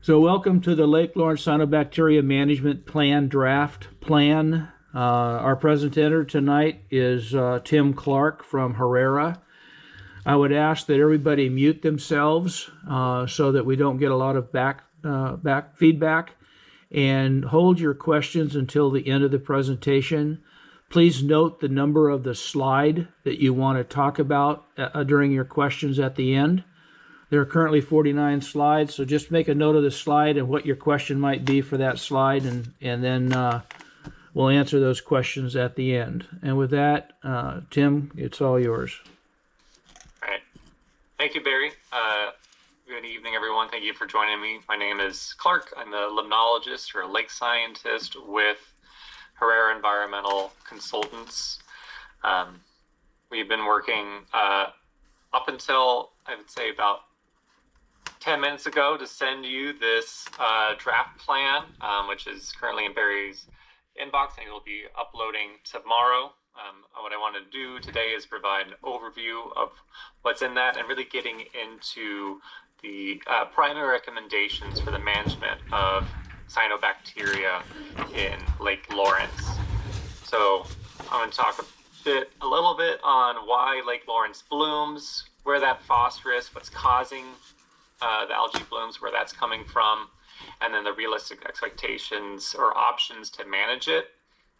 So welcome to the Lake Lawrence Cyanobacteria Management Plan draft plan. Our presenter tonight is Tim Clark from Herrera. I would ask that everybody mute themselves so that we don't get a lot of back feedback, and hold your questions until the end of the presentation. Please note the number of the slide that you want to talk about during your questions at the end. There are currently 49 slides, so just make a note of the slide and what your question might be for that slide, and then we'll answer those questions at the end. And with that, Tim, it's all yours. All right. Thank you, Barry. Good evening, everyone. Thank you for joining me. My name is Clark. I'm a limnologist or a lake scientist with Herrera Environmental Consultants. We've been working up until, I would say, about 10 minutes ago to send you this draft plan, which is currently in Barry's inbox, and he'll be uploading tomorrow. What I want to do today is provide an overview of what's in that and really getting into the primary recommendations for the management of cyanobacteria in Lake Lawrence. So I'm going to talk a little bit on why Lake Lawrence blooms, where that phosphorus, what's causing the algae blooms, where that's coming from, and then the realistic expectations or options to manage it.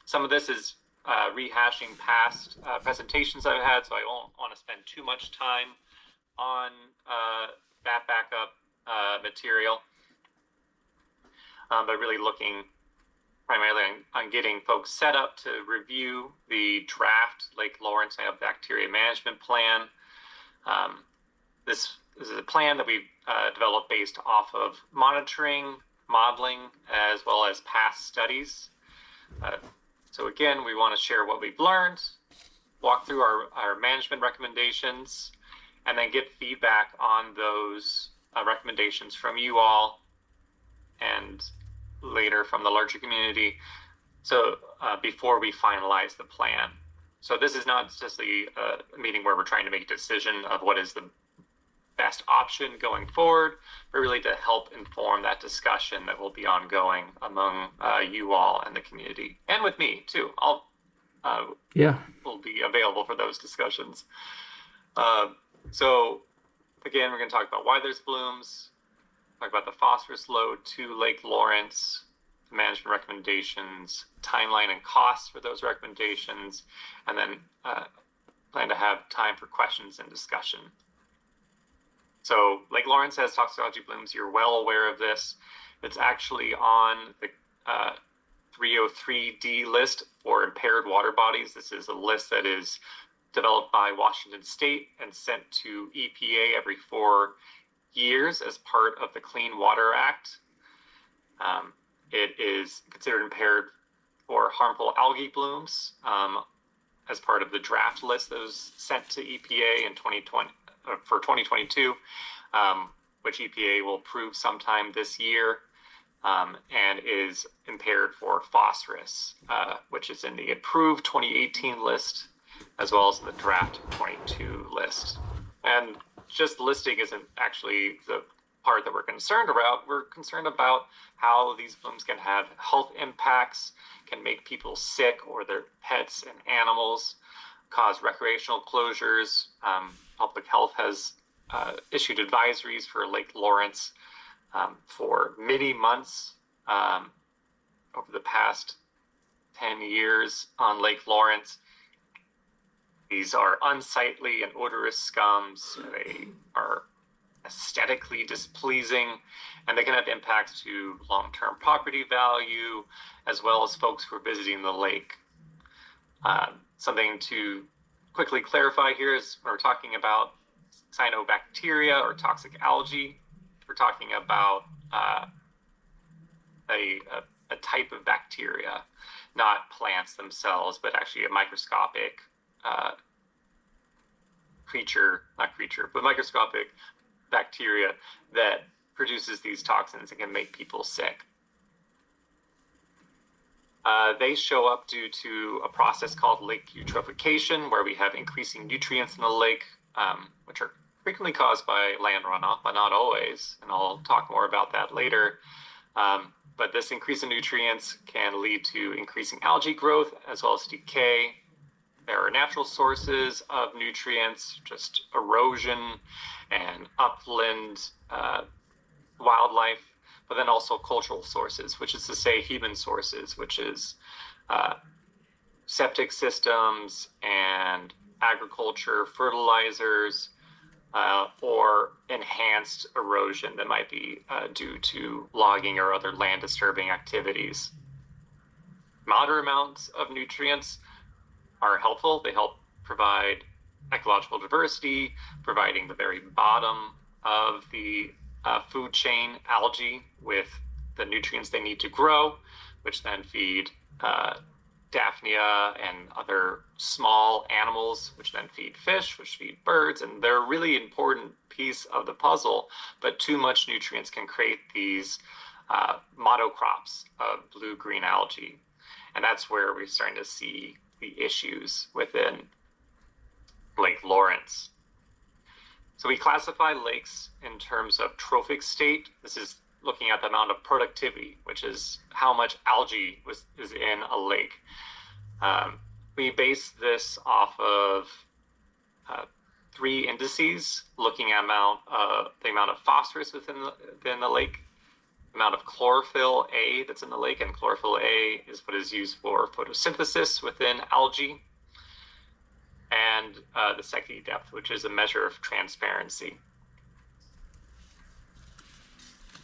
Some of this is rehashing past presentations I've had, so I won't want to spend too much time on that backup material, but really looking primarily on getting folks set up to review the draft Lake Lawrence Cyanobacteria Management Plan. This is a plan that we've developed based off of monitoring, modeling, as well as past studies. So again, we want to share what we've learned, walk through our management recommendations, and then get feedback on those recommendations from you all and later from the larger community. So before we finalize the plan. So this is not just a meeting where we're trying to make a decision of what is the best option going forward, but really to help inform that discussion that will be ongoing among you all and the community, and with me too. I'll will be available for those discussions. So again, we're going to talk about why there's blooms, talk about the phosphorus load to Lake Lawrence, management recommendations, timeline and costs for those recommendations, and then plan to have time for questions and discussion. So Lake Lawrence has toxic algae blooms. You're well aware of this. It's actually on the 303D list for impaired water bodies. This is a list that is developed by Washington State and sent to EPA every 4 years as part of the Clean Water Act. It is considered impaired for harmful algae blooms as part of the draft list that was sent to EPA in 2020 for 2022, which EPA will approve sometime this year, and is impaired for phosphorus, which is in the approved 2018 list, as well as the draft 22 list. And just listing isn't actually the part that we're concerned about. We're concerned about how these blooms can have health impacts, can make people sick or their pets and animals, cause recreational closures. Public Health has issued advisories for Lake Lawrence for many months over the past 10 years on Lake Lawrence. These are unsightly and odorous scums. They are aesthetically displeasing, and they can have impacts to long-term property value, as well as folks who are visiting the lake. Something to quickly clarify here is when we're talking about cyanobacteria or toxic algae, we're talking about a type of bacteria, not plants themselves, but actually a microscopic microscopic bacteria that produces these toxins and can make people sick. They show up due to a process called lake eutrophication, where we have increasing nutrients in the lake, which are frequently caused by land runoff, but not always. And I'll talk more about that later. But this increase in nutrients can lead to increasing algae growth as well as decay. There are natural sources of nutrients, just erosion and upland wildlife, but then also cultural sources, which is to say human sources, which is septic systems and agriculture, fertilizers, or enhanced erosion that might be due to logging or other land disturbing activities. Moderate amounts of nutrients are helpful. They help provide ecological diversity, providing the very bottom of the food chain, algae, with the nutrients they need to grow, which then feed Daphnia and other small animals, which then feed fish, which feed birds, and they're a really important piece of the puzzle. But too much nutrients can create these monocrops of blue-green algae, and that's where we're starting to see the issues within Lake Lawrence. So we classify lakes in terms of trophic state. This is looking at the amount of productivity, which is how much algae is in a lake. We base this off of 3 indices, looking at the amount of phosphorus within the lake, the amount of chlorophyll A that's in the lake, and chlorophyll A is what is used for photosynthesis within algae, and the Secchi depth, which is a measure of transparency.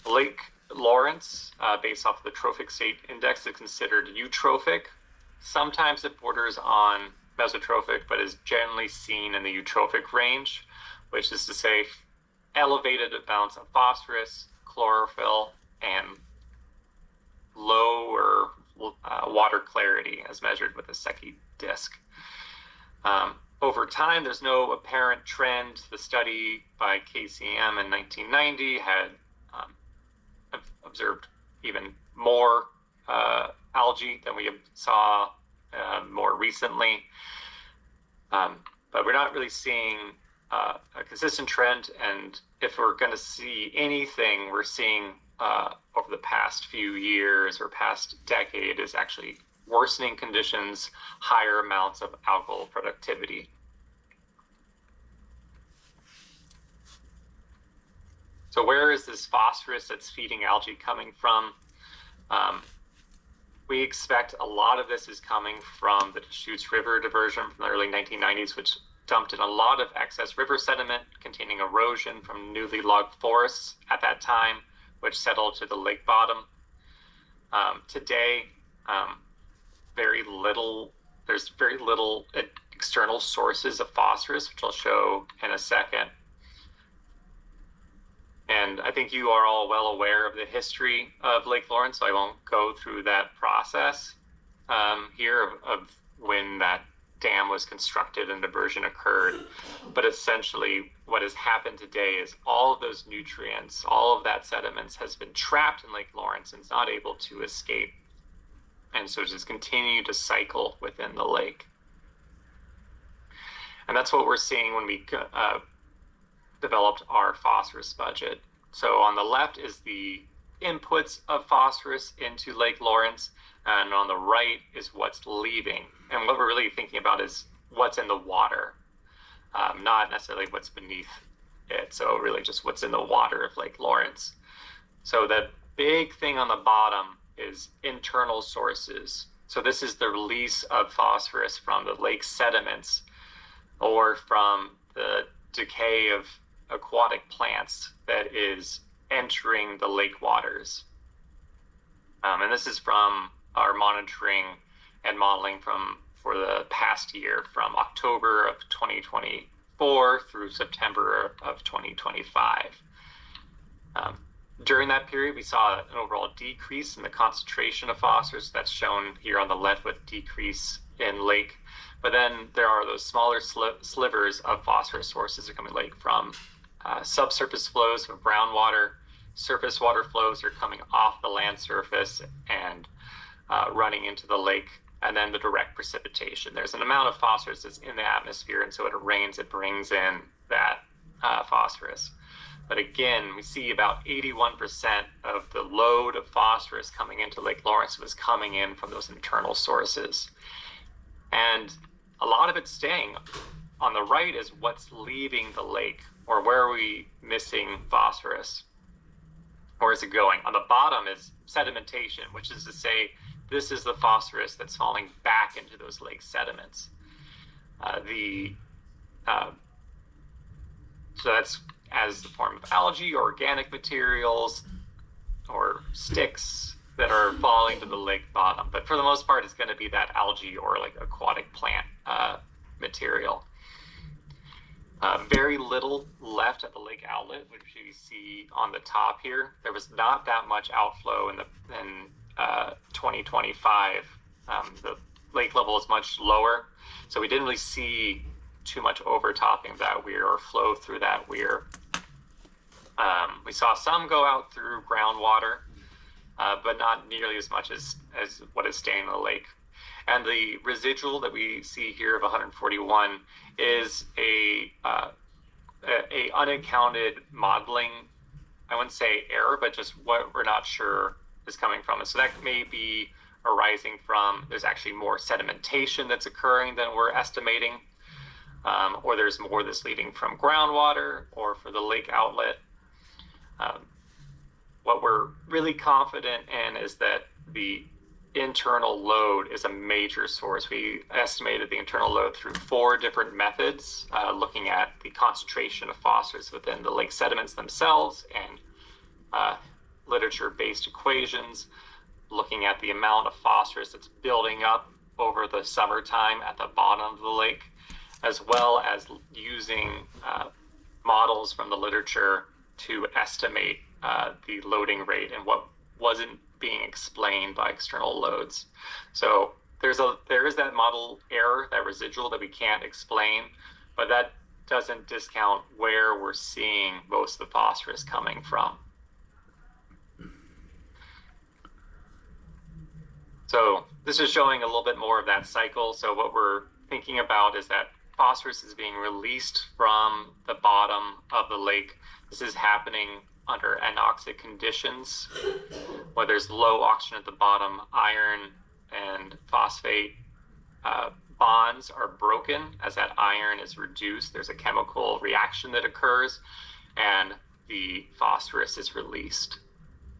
Lake Lawrence, based off the trophic state index, is considered eutrophic. Sometimes it borders on mesotrophic, but is generally seen in the eutrophic range, which is to say elevated amounts of phosphorus, chlorophyll, and lower water clarity as measured with a Secchi disk. Over time, there's no apparent trend. The study by KCM in 1990 had observed even more algae than we saw more recently. But we're not really seeing a consistent trend. And if we're going to see anything, we're seeing over the past few years or past decade is actually worsening conditions, higher amounts of algal productivity. So where is this phosphorus that's feeding algae coming from? We expect a lot of this is coming from the Deschutes River diversion from the early 1990s, which dumped in a lot of excess river sediment containing erosion from newly logged forests at that time, which settled to the lake bottom. Today, there's very little external sources of phosphorus, which I'll show in a second. And I think you are all well aware of the history of Lake Lawrence, so I won't go through that process here of when that dam was constructed and diversion occurred. But essentially what has happened today is all of those nutrients, all of that sediments has been trapped in Lake Lawrence and is not able to escape. And so just continue to cycle within the lake. And that's what we're seeing when we developed our phosphorus budget. So on the left is the inputs of phosphorus into Lake Lawrence, and on the right is what's leaving. And what we're really thinking about is what's in the water, not necessarily what's beneath it. So really just what's in the water of Lake Lawrence. So the big thing on the bottom is internal sources. So this is the release of phosphorus from the lake sediments or from the decay of aquatic plants that is entering the lake waters. And this is from our monitoring and modeling for the past year, from October of 2024 through September of 2025. During that period, we saw an overall decrease in the concentration of phosphorus. That's shown here on the left with decrease in lake. But then there are those smaller slivers of phosphorus sources that come in lake from subsurface flows of groundwater. Surface water flows are coming off the land surface and running into the lake, and then the direct precipitation. There's an amount of phosphorus that's in the atmosphere, and so it rains, it brings in that phosphorus. But again, we see about 81% of the load of phosphorus coming into Lake Lawrence was coming in from those internal sources. And a lot of it's staying. On the right is what's leaving the lake, or where are we missing phosphorus? Where is it going? On the bottom is sedimentation, which is to say, this is the phosphorus that's falling back into those lake sediments. So that's as the form of algae, or organic materials, or sticks that are falling to the lake bottom. But for the most part, it's going to be that algae or like aquatic plant material. Very little left at the lake outlet, which you see on the top here. There was not that much outflow in 2025. The lake level is much lower, so we didn't really see too much overtopping of that weir or flow through that weir. We saw some go out through groundwater, but not nearly as much as what is staying in the lake. And the residual that we see here of 141 is a unaccounted modeling, I wouldn't say error, but just what we're not sure is coming from it. So that may be arising from, there's actually more sedimentation that's occurring than we're estimating, or there's more that's leaving from groundwater or for the lake outlet. What we're really confident in is that the internal load is a major source. We estimated the internal load through 4 different methods, looking at the concentration of phosphorus within the lake sediments themselves and literature-based equations, looking at the amount of phosphorus that's building up over the summertime at the bottom of the lake, as well as using models from the literature to estimate the loading rate and what wasn't being explained by external loads. So there is that model error, that residual that we can't explain, but that doesn't discount where we're seeing most of the phosphorus coming from. So this is showing a little bit more of that cycle. So what we're thinking about is that phosphorus is being released from the bottom of the lake. This is happening under anoxic conditions, where there's low oxygen at the bottom. Iron and phosphate bonds are broken. As that iron is reduced, there's a chemical reaction that occurs, and the phosphorus is released.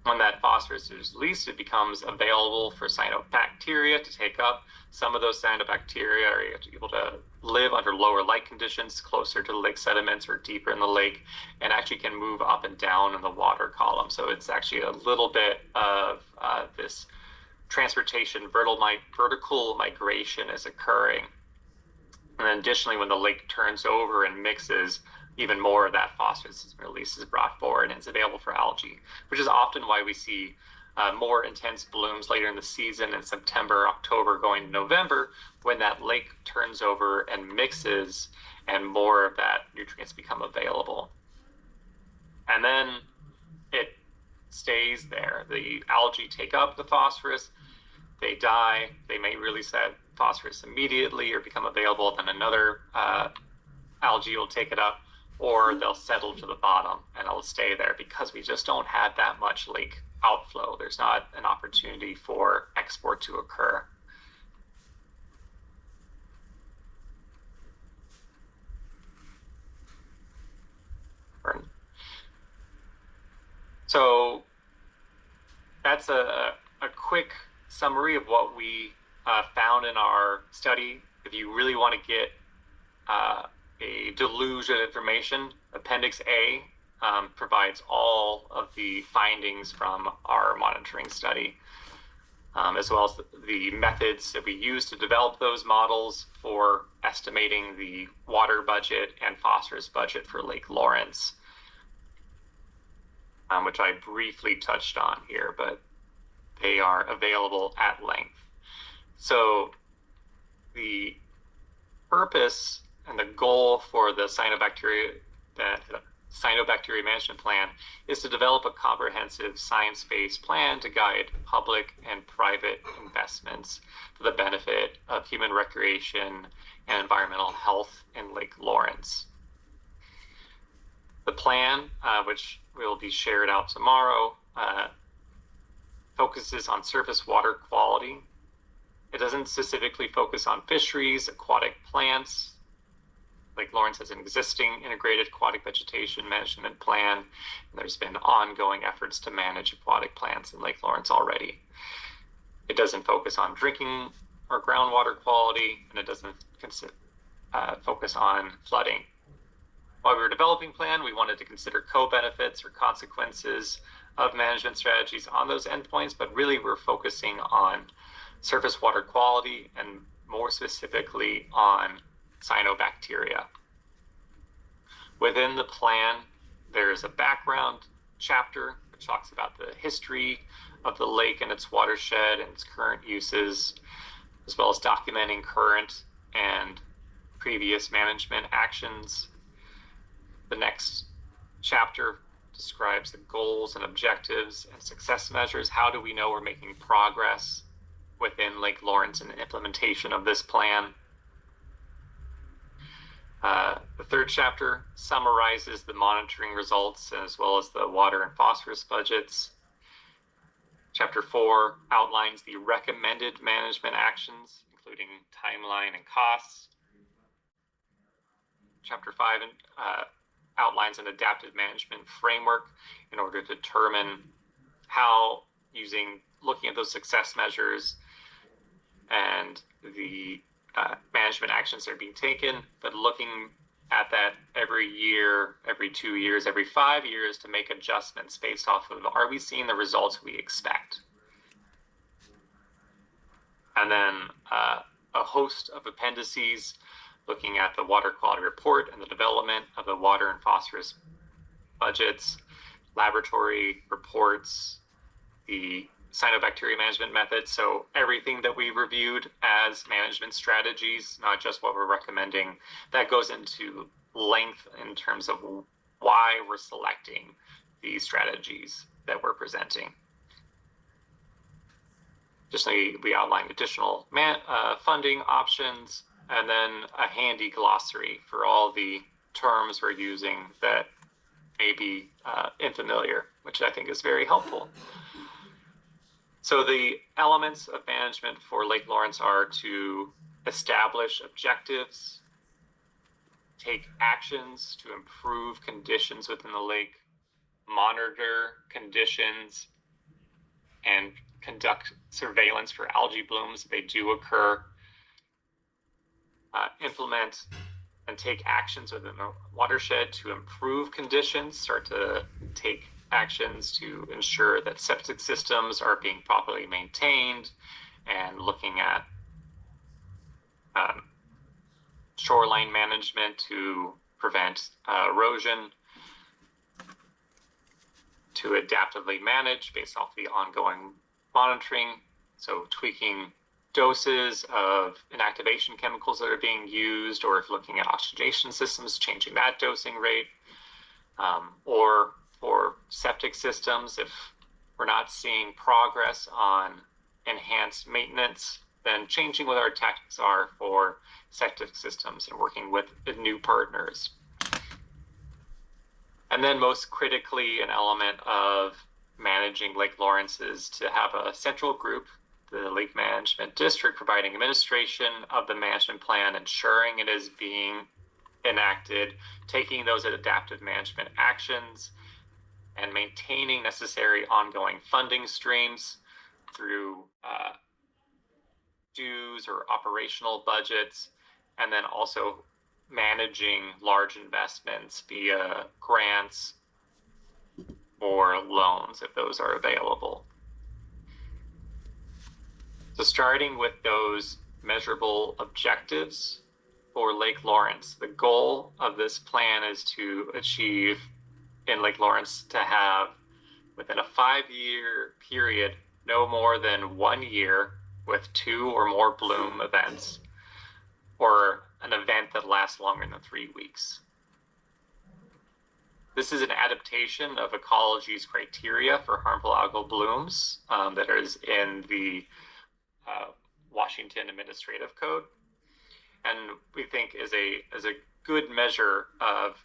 When that phosphorus is released, it becomes available for cyanobacteria to take up. Some of those cyanobacteria are able to live under lower light conditions, closer to the lake sediments or deeper in the lake, and actually can move up and down in the water column. So it's actually a little bit of this transportation, vertical migration is occurring. And then additionally, when the lake turns over and mixes, even more of that phosphorus release is brought forward and it's available for algae, which is often why we see more intense blooms later in the season in September, October, going to November, when that lake turns over and mixes and more of that nutrients become available. And then it stays there. The algae take up the phosphorus, they die, they may release that phosphorus immediately or become available, then another algae will take it up, or they'll settle to the bottom and it'll stay there because we just don't have that much lake outflow. There's not an opportunity for export to occur. So that's a quick summary of what we found in our study. If you really want to get a deluge of information, Appendix A provides all of the findings from our monitoring study, as well as the methods that we use to develop those models for estimating the water budget and phosphorus budget for Lake Lawrence, which I briefly touched on here, but they are available at length. So the purpose and the goal for the Cyanobacteria Management Plan is to develop a comprehensive science-based plan to guide public and private investments for the benefit of human recreation and environmental health in Lake Lawrence. The plan, which will be shared out tomorrow, focuses on surface water quality. It doesn't specifically focus on fisheries, aquatic plants. Lake Lawrence has an existing integrated aquatic vegetation management plan, and there's been ongoing efforts to manage aquatic plants in Lake Lawrence already. It doesn't focus on drinking or groundwater quality, and it doesn't focus on flooding. While we were developing plan, we wanted to consider co-benefits or consequences of management strategies on those endpoints, but really we're focusing on surface water quality and more specifically on cyanobacteria. Within the plan, there's a background chapter which talks about the history of the lake and its watershed and its current uses, as well as documenting current and previous management actions. The next chapter describes the goals and objectives and success measures. How do we know we're making progress within Lake Lawrence in the implementation of this plan? The third chapter summarizes the monitoring results as well as the water and phosphorus budgets. Chapter 4 outlines the recommended management actions, including timeline and costs. Chapter 5 outlines an adaptive management framework in order to determine how, looking at those success measures and the management actions that are being taken, but looking at that every year, every 2 years, every 5 years to make adjustments based off of, are we seeing the results we expect? And then a host of appendices looking at the water quality report and the development of the water and phosphorus budgets, laboratory reports, the cyanobacteria management methods. So everything that we reviewed as management strategies, not just what we're recommending, that goes into length in terms of why we're selecting these strategies that we're presenting. Additionally, we outlined additional funding options, and then a handy glossary for all the terms we're using that may be unfamiliar, which I think is very helpful. So the elements of management for Lake Lawrence are to establish objectives, take actions to improve conditions within the lake, monitor conditions, and conduct surveillance for algae blooms if they do occur, implement and take actions within the watershed to improve conditions, start to take actions to ensure that septic systems are being properly maintained, and looking at shoreline management to prevent erosion, to adaptively manage based off the ongoing monitoring, so tweaking doses of inactivation chemicals that are being used, or if looking at oxygenation systems, changing that dosing rate, or for septic systems, if we're not seeing progress on enhanced maintenance, then changing what our tactics are for septic systems and working with new partners. And then most critically, an element of managing Lake Lawrence is to have a central group, the Lake Management District, providing administration of the management plan, ensuring it is being enacted, taking those adaptive management actions, and maintaining necessary ongoing funding streams through dues or operational budgets, and then also managing large investments via grants or loans if those are available. So starting with those measurable objectives for Lake Lawrence, the goal of this plan is to achieve in Lake Lawrence to have, within a 5-year period, no more than 1 year with 2 or more bloom events, or an event that lasts longer than 3 weeks. This is an adaptation of ecology's criteria for harmful algal blooms that is in the Washington Administrative Code, and we think is a good measure of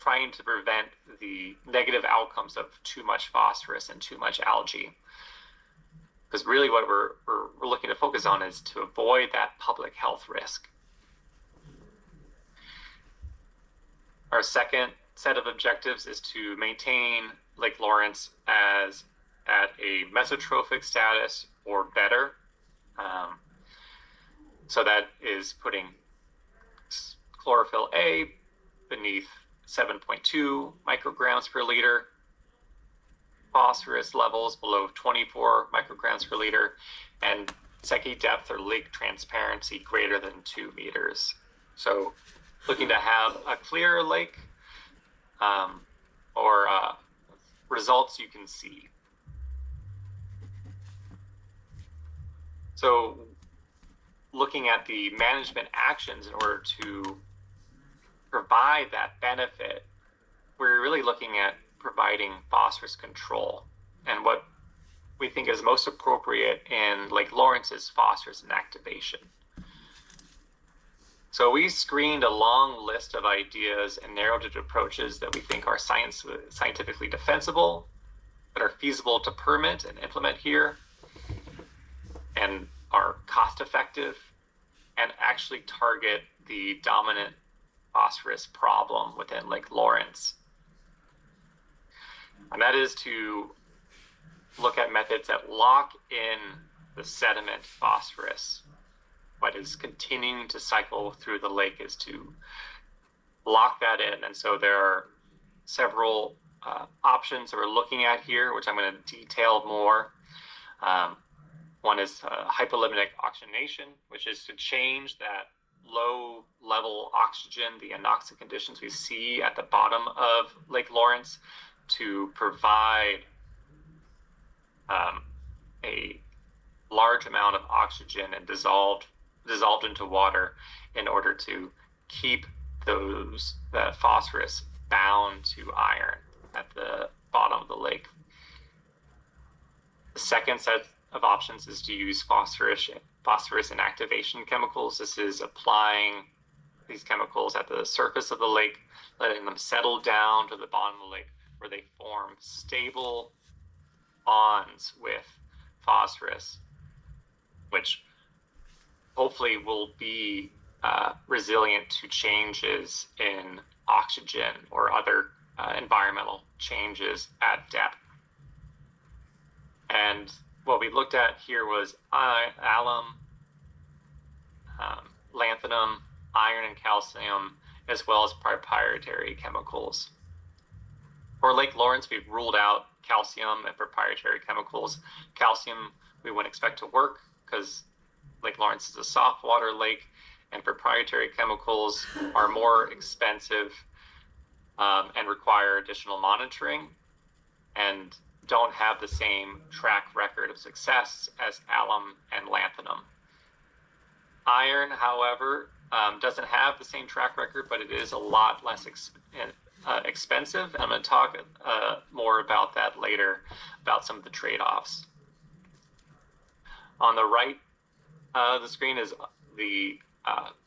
trying to prevent the negative outcomes of too much phosphorus and too much algae. Because really what we're looking to focus on is to avoid that public health risk. Our second set of objectives is to maintain Lake Lawrence as at a mesotrophic status or better. So that is putting chlorophyll A beneath 7.2 micrograms per liter, phosphorus levels below 24 micrograms per liter, and Secchi depth or lake transparency greater than 2 meters. So looking to have a clear lake or results you can see. So looking at the management actions in order to provide that benefit, we're really looking at providing phosphorus control. And what we think is most appropriate in Lake Lawrence is phosphorus inactivation. So we screened a long list of ideas and narrowed it to approaches that we think are scientifically defensible, that are feasible to permit and implement here, and are cost effective, and actually target the dominant phosphorus problem within Lake Lawrence. And that is to look at methods that lock in the sediment phosphorus. What is continuing to cycle through the lake is to lock that in. And so there are several options that we're looking at here, which I'm going to detail more. One is hypolimnic oxygenation, which is to change that low level oxygen, the anoxic conditions we see at the bottom of Lake Lawrence, to provide a large amount of oxygen and dissolved into water in order to keep that phosphorus bound to iron at the bottom of the lake. The second set of options is to use phosphorus inactivation chemicals. This is applying these chemicals at the surface of the lake, letting them settle down to the bottom of the lake, where they form stable bonds with phosphorus, which hopefully will be resilient to changes in oxygen or other environmental changes at depth. And what we looked at here was alum, lanthanum, iron, and calcium, as well as proprietary chemicals. For Lake Lawrence, we've ruled out calcium and proprietary chemicals. Calcium we wouldn't expect to work because Lake Lawrence is a soft water lake, and proprietary chemicals are more expensive and require additional monitoring and don't have the same track record of success as alum and lanthanum. Iron, however, doesn't have the same track record, but it is a lot less expensive. I'm going to talk more about that later, about some of the trade-offs. On the right of the screen is the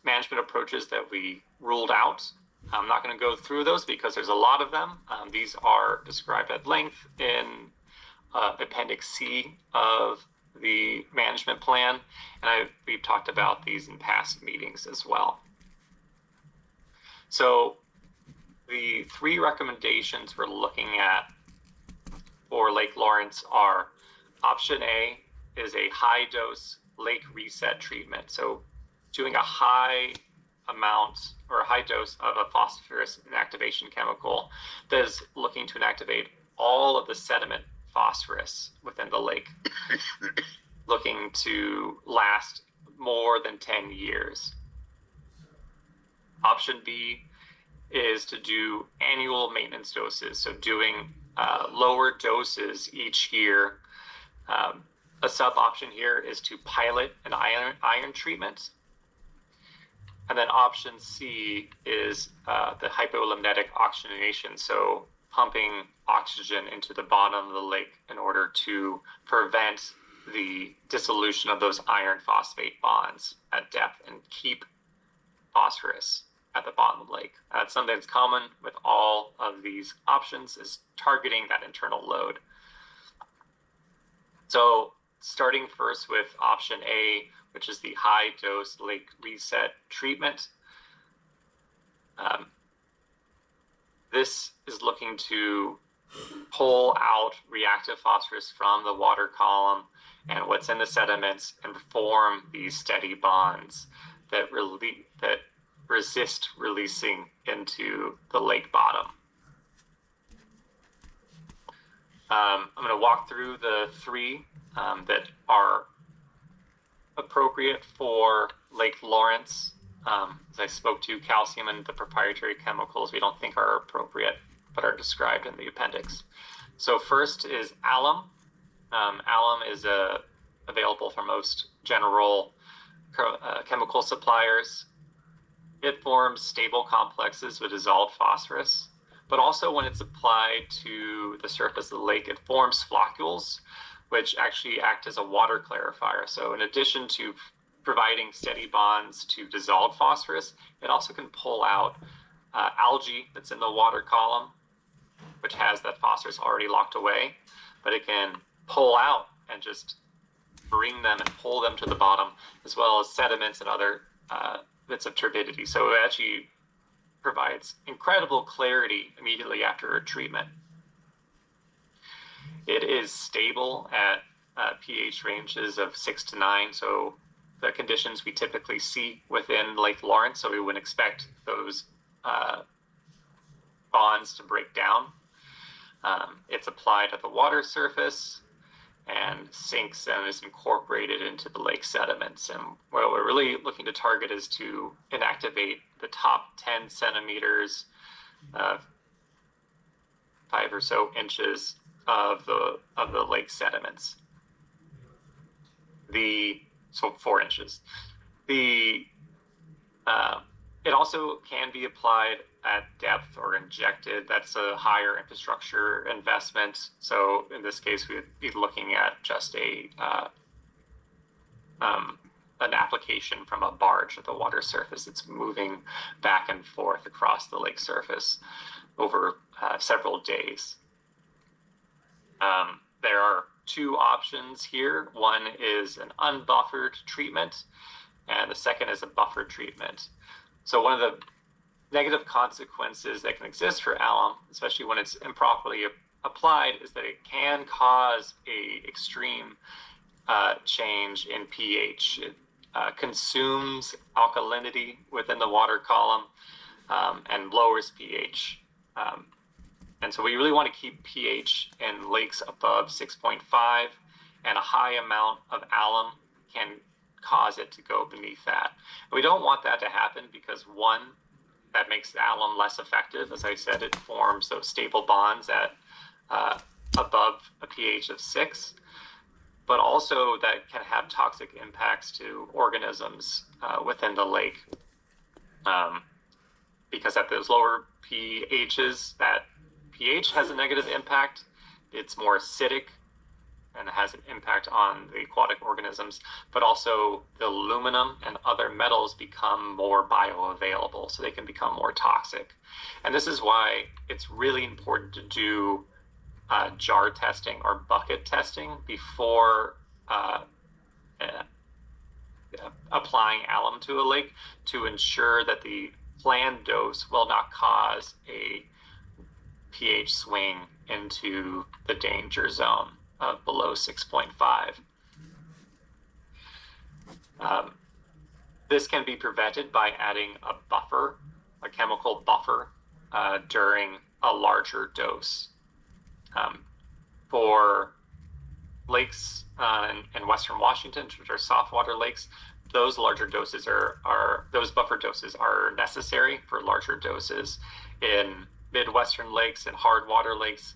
management approaches that we ruled out. I'm not going to go through those because there's a lot of them. These are described at length in Appendix C of the management plan, and we've talked about these in past meetings as well. So the three recommendations we're looking at for Lake Lawrence are: option A is a high dose lake reset treatment. So doing a high amount or a high dose of a phosphorus inactivation chemical that is looking to inactivate all of the sediment phosphorus within the lake, looking to last more than 10 years. Option B is to do annual maintenance doses, so doing lower doses each year. A sub option here is to pilot an iron treatment. And then option C is the hypolimnetic oxygenation, so pumping oxygen into the bottom of the lake in order to prevent the dissolution of those iron phosphate bonds at depth and keep phosphorus at the bottom of the lake. That's something that's common with all of these options, is targeting that internal load. So starting first with option A, which is the high dose lake reset treatment. This is looking to pull out reactive phosphorus from the water column and what's in the sediments and form these steady bonds that resist releasing into the lake bottom. I'm going to walk through the three that are appropriate for Lake Lawrence. As I spoke to, calcium and the proprietary chemicals we don't think are appropriate, but are described in the appendix. So first is alum. Alum is available for most general chemical suppliers. It forms stable complexes with dissolved phosphorus, but also when it's applied to the surface of the lake, it forms floccules, which actually act as a water clarifier. So in addition to providing steady bonds to dissolved phosphorus, it also can pull out algae that's in the water column, which has that phosphorus already locked away, but it can pull out and just bring them and pull them to the bottom, as well as sediments and other bits of turbidity. So it actually provides incredible clarity immediately after a treatment. It is stable at pH ranges of 6 to 9, so the conditions we typically see within Lake Lawrence, so we wouldn't expect those bonds to break down. It's applied at the water surface and sinks and is incorporated into the lake sediments. And what we're really looking to target is to inactivate the top 10 centimeters, 5 or so inches of the lake sediments. So 4 inches. It also can be applied at depth or injected. That's a higher infrastructure investment. So in this case, we would be looking at just an application from a barge at the water surface that's moving back and forth across the lake surface over several days. There are 2 options here. One is an unbuffered treatment, and the second is a buffered treatment. So one of the negative consequences that can exist for alum, especially when it's improperly applied, is that it can cause a extreme change in pH. It consumes alkalinity within the water column and lowers pH. And so we really want to keep pH in lakes above 6.5, and a high amount of alum can cause it to go beneath that. And we don't want that to happen because, one, that makes the alum less effective. As I said, it forms those stable bonds at above a pH of 6, but also that can have toxic impacts to organisms within the lake. Because at those lower pHs, that pH has a negative impact. It's more acidic and has an impact on the aquatic organisms, but also the aluminum and other metals become more bioavailable, so they can become more toxic. And this is why it's really important to do jar testing or bucket testing before applying alum to a lake, to ensure that the planned dose will not cause a pH swing into the danger zone of below 6.5. This can be prevented by adding a buffer, a chemical buffer, during a larger dose. For lakes in Western Washington, which are softwater lakes, those larger doses those buffer doses are necessary for larger doses. In Midwestern lakes and hard water lakes,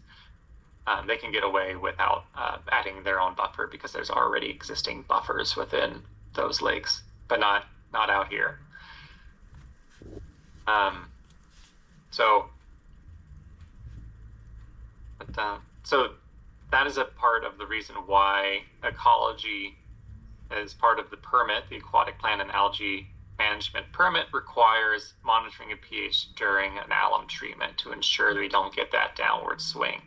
they can get away without adding their own buffer because there's already existing buffers within those lakes, but not out here. So that is a part of the reason why ecology, as part of the permit, the Aquatic Plant and Algae management permit requires monitoring of pH during an alum treatment to ensure that we don't get that downward swing.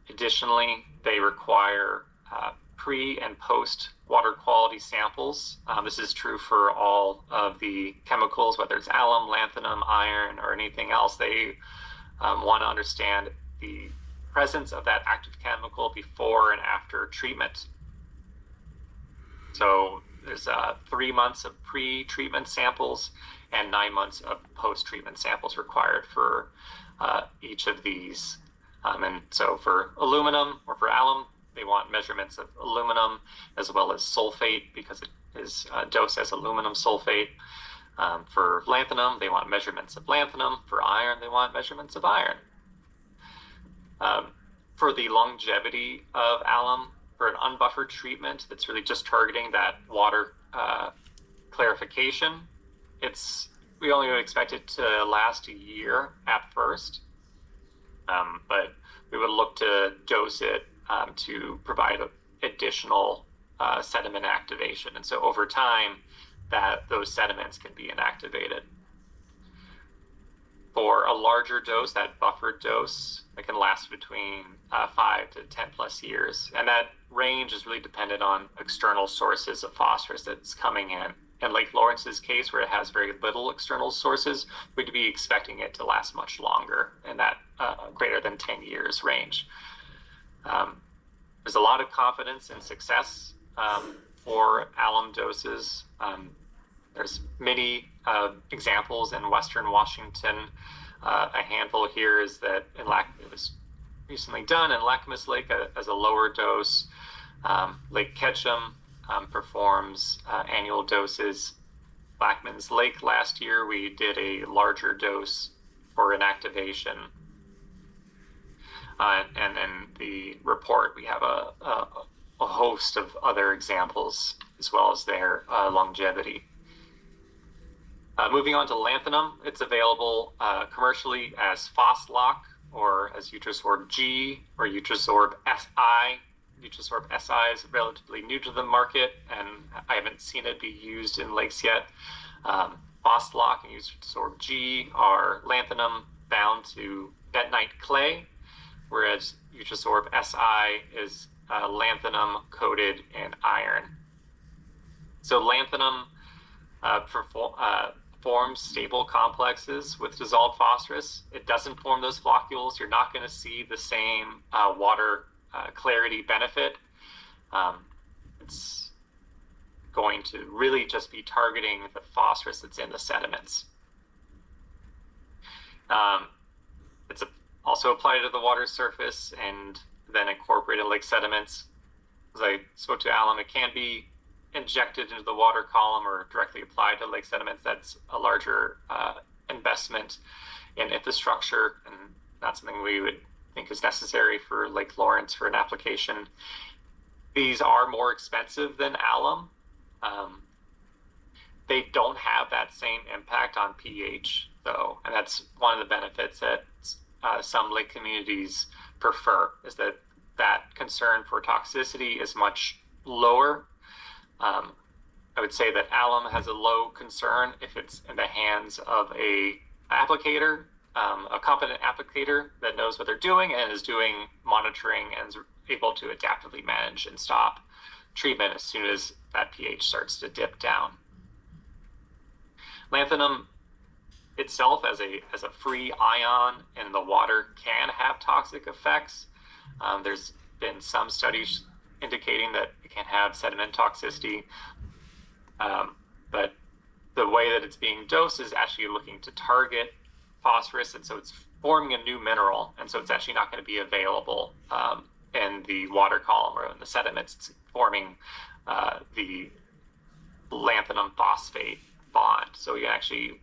Additionally, they require pre and post water quality samples. This is true for all of the chemicals, whether it's alum, lanthanum, iron, or anything else. They want to understand the presence of that active chemical before and after treatment. So there's 3 months of pre-treatment samples and 9 months of post-treatment samples required for each of these. And so for aluminum or for alum, they want measurements of aluminum as well as sulfate because it is dosed as aluminum sulfate. For lanthanum, they want measurements of lanthanum. For iron, they want measurements of iron. For the longevity of alum, for an unbuffered treatment that's really just targeting that water clarification, we only would expect it to last a year at first, but we would look to dose it to provide additional sediment activation. And so over time, those sediments can be inactivated. For a larger dose, that buffered dose, it can last between 5 to 10 plus years. And that range is really dependent on external sources of phosphorus that's coming in. In Lake Lawrence's case, where it has very little external sources, we'd be expecting it to last much longer in that greater than 10 years range. There's a lot of confidence in success for alum doses. There's many examples in Western Washington. A handful here is that it was recently done in Lacamas Lake as a lower dose. Lake Ketchum performs annual doses. Blackman's Lake last year, we did a larger dose for inactivation. And in the report, we have a host of other examples as well as their longevity. Moving on to lanthanum, it's available commercially as Phoslock or as Utrosorb G or Utrosorb SI. Utrosorb SI is relatively new to the market, and I haven't seen it be used in lakes yet. Phoslock and Utrosorb G are lanthanum bound to bentonite clay, whereas Utrosorb SI is lanthanum coated in iron. So lanthanum forms stable complexes with dissolved phosphorus. It doesn't form those floccules. You're not going to see the same water clarity benefit. It's going to really just be targeting the phosphorus that's in the sediments. It's also applied to the water surface and then incorporated in lake sediments. As I spoke to alum, it can be injected into the water column or directly applied to lake sediments. That's a larger investment in infrastructure and not something we would think is necessary for Lake Lawrence for an application. These are more expensive than alum. They don't have that same impact on pH though, and that's one of the benefits that some lake communities prefer, is that concern for toxicity is much lower. I would say that alum has a low concern if it's in the hands of a applicator, a competent applicator that knows what they're doing and is doing monitoring and is able to adaptively manage and stop treatment as soon as that pH starts to dip down. Lanthanum itself as a free ion in the water can have toxic effects. There's been some studies indicating that it can have sediment toxicity, but the way that it's being dosed is actually looking to target phosphorus, and so it's forming a new mineral, and so it's actually not going to be available in the water column or in the sediments. It's forming the lanthanum phosphate bond, so you actually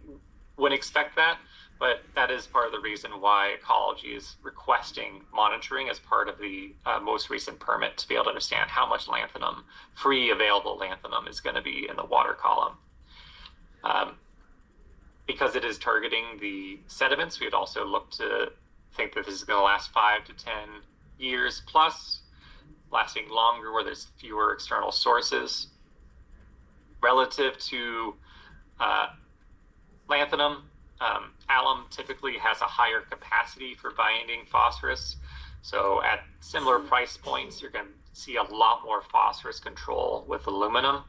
wouldn't expect that, but that is part of the reason why ecology is requesting monitoring as part of the most recent permit to be able to understand how much lanthanum, free available lanthanum, is going to be in the water column. Because it is targeting the sediments, we would also look to think that this is going to last 5 to 10 years plus, lasting longer where there's fewer external sources. Relative to lanthanum, alum typically has a higher capacity for binding phosphorus. So at similar price points, you're going to see a lot more phosphorus control with aluminum.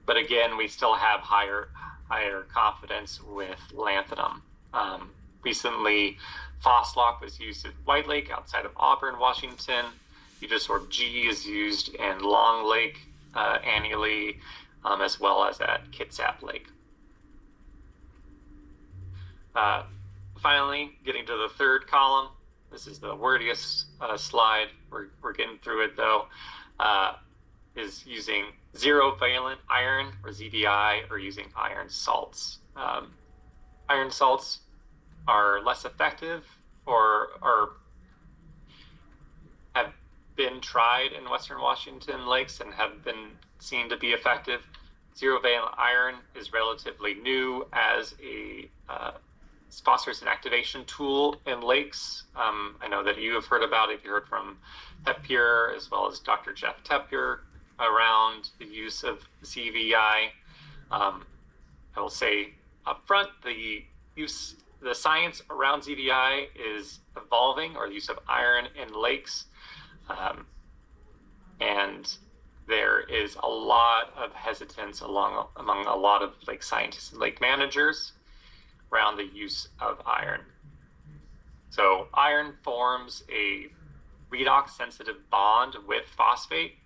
But again, we still have higher confidence with lanthanum. Recently, Phoslock was used at White Lake outside of Auburn, Washington. Utrosorb G is used in Long Lake annually, as well as at Kitsap Lake. Finally, getting to the third column, this is the wordiest slide, we're getting through it though, is using zero valent iron or ZVI, or using iron salts. Iron salts are less effective or have been tried in Western Washington lakes and have been seen to be effective. Zero valent iron is relatively new as a phosphorus inactivation tool in lakes. I know that you have heard about it. You heard from Teppier as well as Dr. Jeff Teppier around the use of ZVI. I will say up front, the science around ZVI is evolving, or the use of iron in lakes. And there is a lot of hesitance among a lot of lake scientists and lake managers around the use of iron. So iron forms a redox sensitive bond with phosphate.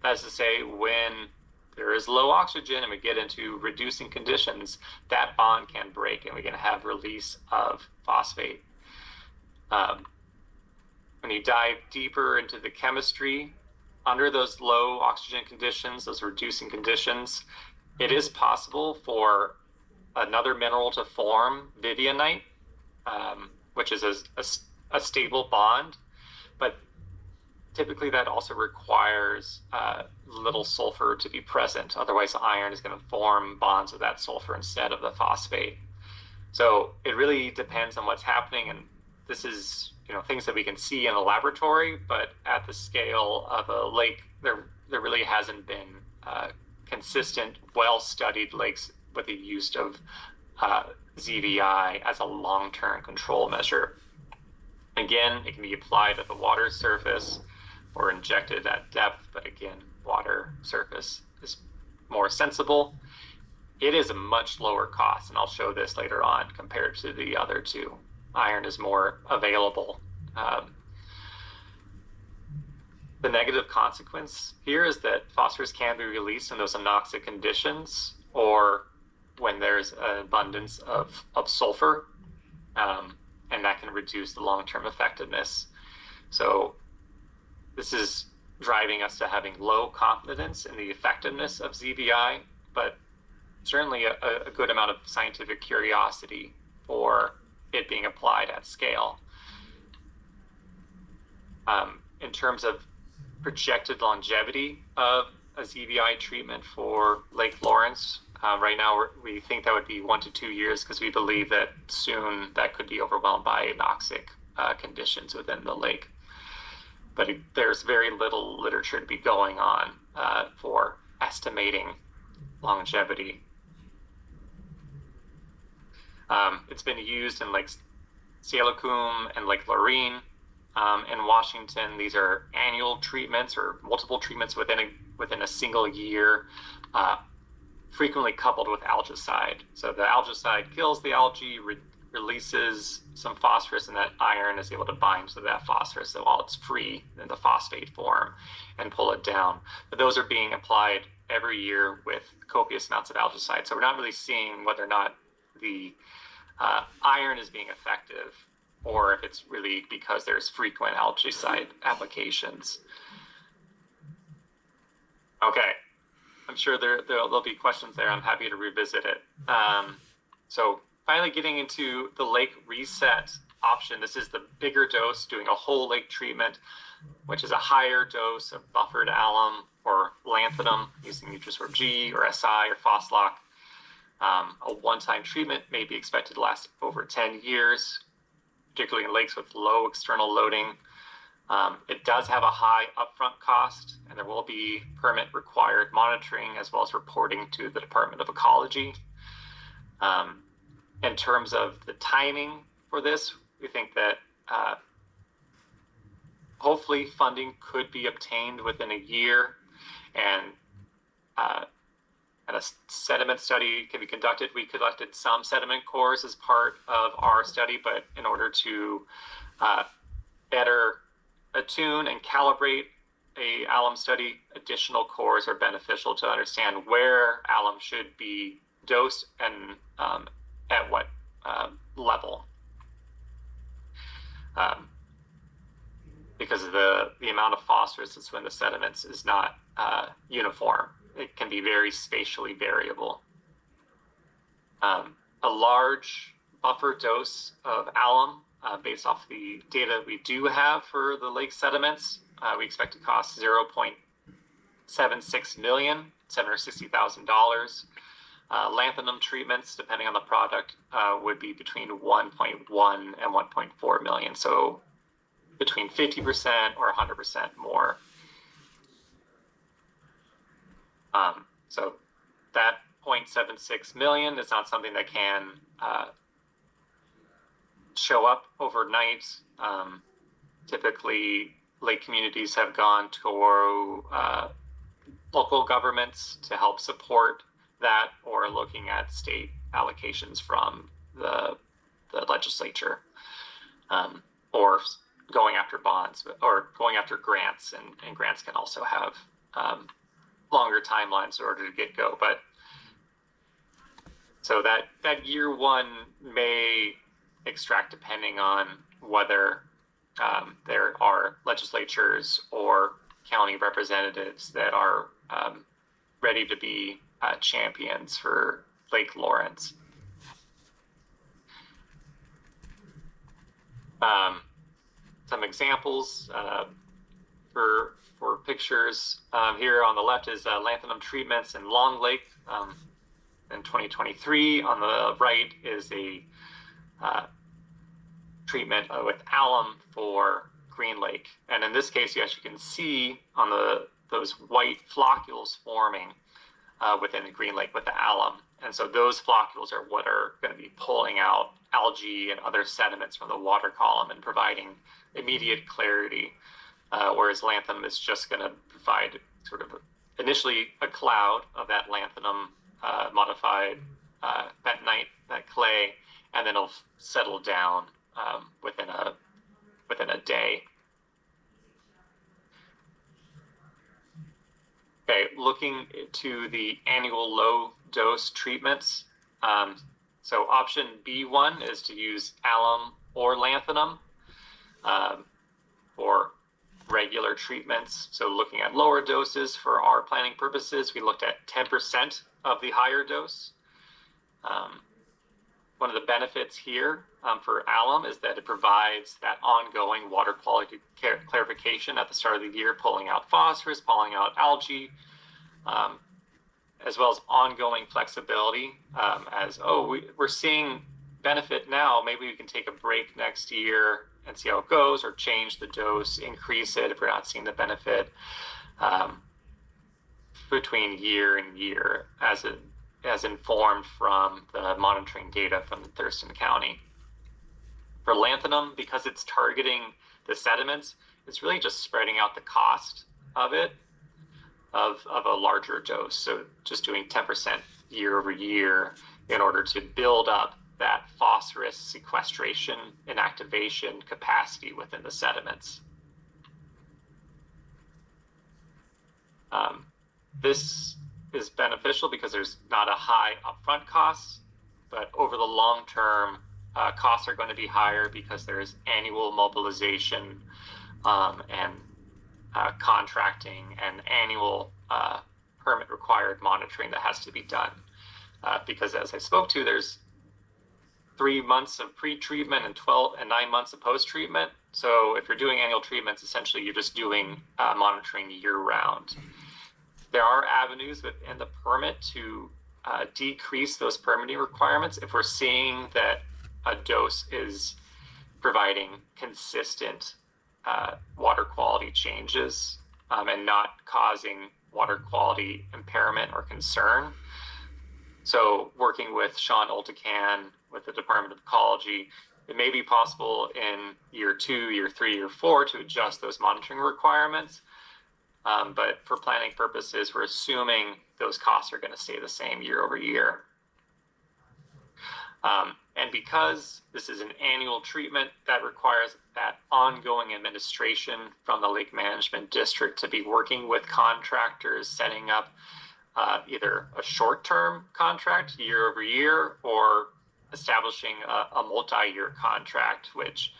That is to say, when there is low oxygen and we get into reducing conditions, that bond can break and we can have release of phosphate. When you dive deeper into the chemistry, under those low oxygen conditions, those reducing conditions, it is possible for another mineral to form, vivianite, which is a stable bond, but typically that also requires little sulfur to be present. Otherwise, iron is going to form bonds with that sulfur instead of the phosphate. So it really depends on what's happening, and this is things that we can see in a laboratory, but at the scale of a lake, there really hasn't been consistent, well-studied lakes with the use of ZVI as a long-term control measure. Again, it can be applied at the water surface or injected at depth, but again, water surface is more sensible. It is a much lower cost, and I'll show this later on compared to the other two. Iron is more available. The negative consequence here is that phosphorus can be released in those anoxic conditions, or when there's an abundance of sulfur, and that can reduce the long-term effectiveness. So this is driving us to having low confidence in the effectiveness of ZVI, but certainly a good amount of scientific curiosity for it being applied at scale. In terms of projected longevity of a ZVI treatment for Lake Lawrence, right now we think that would be 1 to 2 years, because we believe that soon that could be overwhelmed by anoxic conditions within the lake. But there's very little literature to be going on for estimating longevity. It's been used in Lake Sialukum and Lake Lorraine in Washington. These are annual treatments or multiple treatments within a single year, frequently coupled with algicide. So the algicide kills the algae, releases some phosphorus, and that iron is able to bind to that phosphorus, so while it's free in the phosphate form, and pull it down. But those are being applied every year with copious amounts of algicide. So we're not really seeing whether or not the iron is being effective, or if it's really because there's frequent algicide applications. Okay, I'm sure there'll be questions there. I'm happy to revisit it. So finally getting into the lake reset option. This is the bigger dose, doing a whole lake treatment, which is a higher dose of buffered alum or lanthanum using Utrosorb G or SI or Phoslock. A one-time treatment may be expected to last over 10 years, particularly in lakes with low external loading. It does have a high upfront cost, and there will be permit required monitoring as well as reporting to the Department of Ecology. In terms of the timing for this, we think that hopefully funding could be obtained within a year, and a sediment study can be conducted. We collected some sediment cores as part of our study, but in order to better attune and calibrate a alum study, additional cores are beneficial to understand where alum should be dosed and at what level. Because of the amount of phosphorus that's in the sediments is not uniform. It can be very spatially variable. A large buffer dose of alum, based off the data we do have for the lake sediments, we expect to cost $0.76 million, $760,000. Lanthanum treatments, depending on the product, would be between 1.1 and 1.4 million. So between 50% or 100% more. So that 0.76 million is not something that can show up overnight. Typically, lake communities have gone to local governments to help support that, or looking at state allocations from the legislature, or going after bonds, or going after grants, and grants can also have longer timelines in order to get go. But so that year one may extract depending on whether there are legislatures or county representatives that are ready to be champions for Lake Lawrence. Some examples for pictures here on the left is lanthanum treatments in Long Lake in 2023. On the right is a treatment with alum for Green Lake, and in this case, you actually can see on those white floccules forming within the Green Lake with the alum, and so those floccules are what are going to be pulling out algae and other sediments from the water column and providing immediate clarity, whereas lanthanum is just going to provide sort of initially a cloud of that lanthanum modified bentonite, that clay, and then it'll settle down within a day. Okay, looking to the annual low dose treatments. So option B1 is to use alum or lanthanum for regular treatments. So looking at lower doses for our planning purposes, we looked at 10% of the higher dose. One of the benefits here for alum is that it provides that ongoing water quality clarification at the start of the year, pulling out phosphorus, pulling out algae, as well as ongoing flexibility as, we're seeing benefit now, maybe we can take a break next year and see how it goes, or change the dose, increase it if we're not seeing the benefit between year and year, as informed from the monitoring data from Thurston County. For lanthanum, because it's targeting the sediments, it's really just spreading out the cost of it, of a larger dose. So just doing 10% year over year in order to build up that phosphorus sequestration and activation capacity within the sediments. This is beneficial because there's not a high upfront cost, but over the long term, costs are going to be higher because there's annual mobilization and contracting and annual permit required monitoring that has to be done. Because as I spoke to, there's 3 months of pre-treatment and 9 months of post-treatment. So if you're doing annual treatments, essentially you're just doing monitoring year-round. There are avenues within the permit to decrease those permitting requirements if we're seeing that a dose is providing consistent water quality changes and not causing water quality impairment or concern. So working with Sean Oltecan with the Department of Ecology, it may be possible in year 2, year 3, year 4 to adjust those monitoring requirements. But for planning purposes, we're assuming those costs are going to stay the same year over year. And because this is an annual treatment, that requires that ongoing administration from the Lake Management District to be working with contractors, setting up either a short-term contract year over year or establishing a multi-year contract, which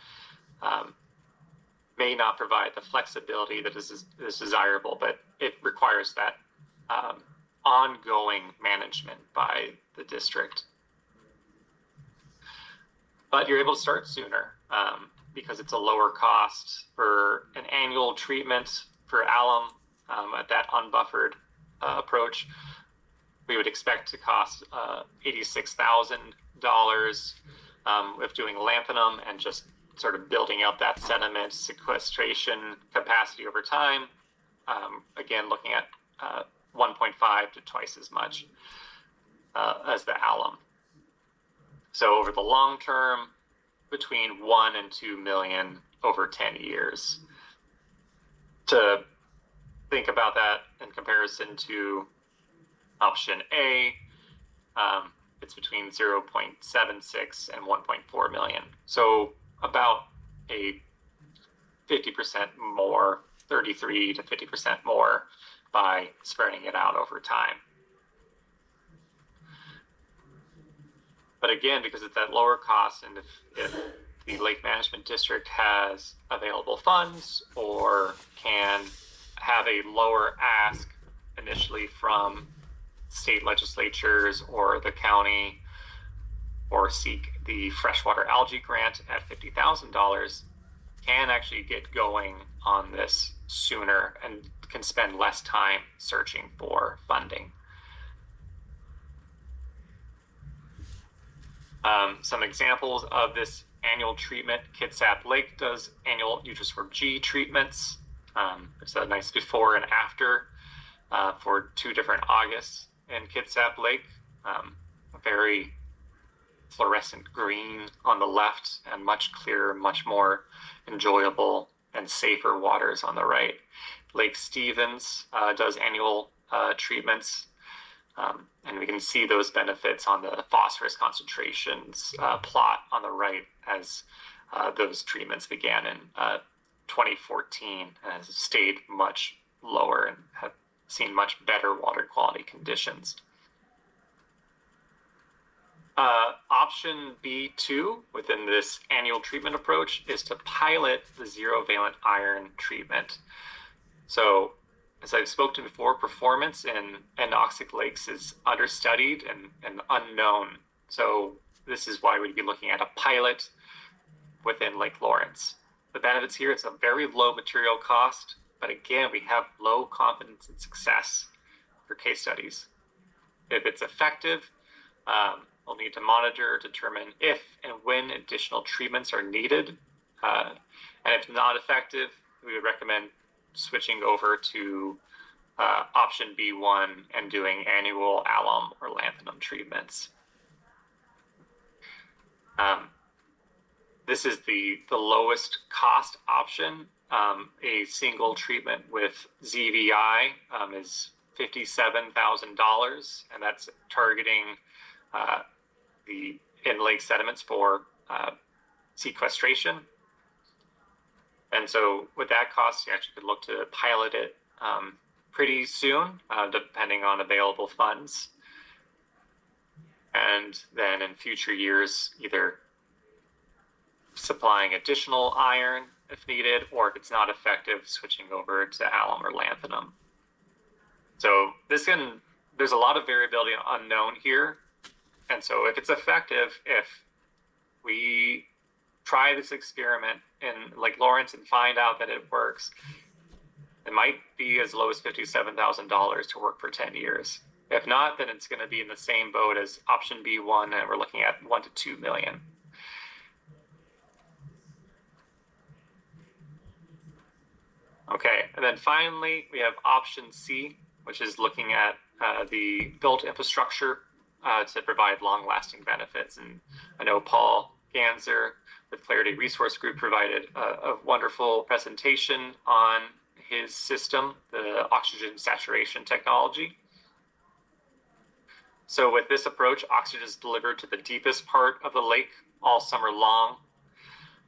may not provide the flexibility that is desirable, but it requires that ongoing management by the district. But you're able to start sooner because it's a lower cost for an annual treatment for alum at that unbuffered approach. We would expect to cost $86,000 if doing lanthanum and just sort of building out that sediment sequestration capacity over time. Again, looking at 1.5 to twice as much as the alum. So over the long term, between 1 and 2 million over 10 years. To think about that in comparison to option A, it's between 0.76 and 1.4 million. So about a 50% more, 33 to 50% more by spreading it out over time. But again, because it's at lower cost, and if the Lake Management District has available funds or can have a lower ask initially from state legislatures or the county, or seek the freshwater algae grant at $50,000, can actually get going on this sooner and can spend less time searching for funding. Some examples of this annual treatment: Kitsap Lake does annual Eutryosperm G treatments. There's a nice before and after for 2 different Augusts in Kitsap Lake. Very fluorescent green on the left and much clearer, much more enjoyable and safer waters on the right. Lake Stevens does annual treatments. And we can see those benefits on the phosphorus concentrations plot on the right as those treatments began in 2014 and has stayed much lower and have seen much better water quality conditions. Option B2 within this annual treatment approach is to pilot the zero-valent iron treatment. So, as I've spoken before, performance in anoxic lakes is understudied and unknown. So this is why we'd be looking at a pilot within Lake Lawrence. The benefits here, it's a very low material cost, but again, we have low confidence in success for case studies. If it's effective, we'll need to monitor, determine if and when additional treatments are needed. And if not effective, we would recommend switching over to option B1 and doing annual alum or lanthanum treatments. This is the lowest cost option. A single treatment with ZVI is $57,000, and that's targeting the in-lake sediments for sequestration. And so with that cost, you actually could look to pilot it pretty soon, depending on available funds. And then in future years, either supplying additional iron if needed, or if it's not effective, switching over to alum or lanthanum. So there's a lot of variability and unknown here. And so if it's effective, if we try this experiment in Lake Lawrence and find out that it works, it might be as low as $57,000 to work for 10 years. If not, then it's going to be in the same boat as option B1, and we're looking at 1 to 2 million. Okay, and then finally, we have option C, which is looking at the built infrastructure to provide long-lasting benefits. And I know Paul Ganser with Clarity Resource Group provided a wonderful presentation on his system, the oxygen saturation technology. So with this approach, oxygen is delivered to the deepest part of the lake all summer long.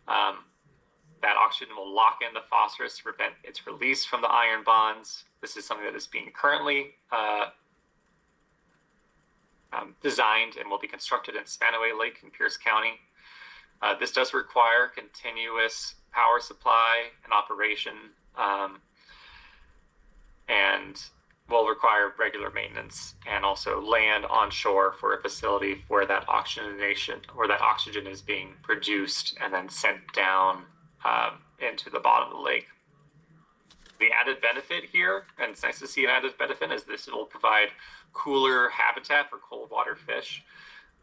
That oxygen will lock in the phosphorus to prevent its release from the iron bonds. This is something that is being currently designed and will be constructed in Spanaway Lake in Pierce County. This does require continuous power supply and operation, and will require regular maintenance and also land onshore for a facility where that oxygen is being produced and then sent down into the bottom of the lake. The added benefit here, and it's nice to see an added benefit, is this will provide cooler habitat for cold water fish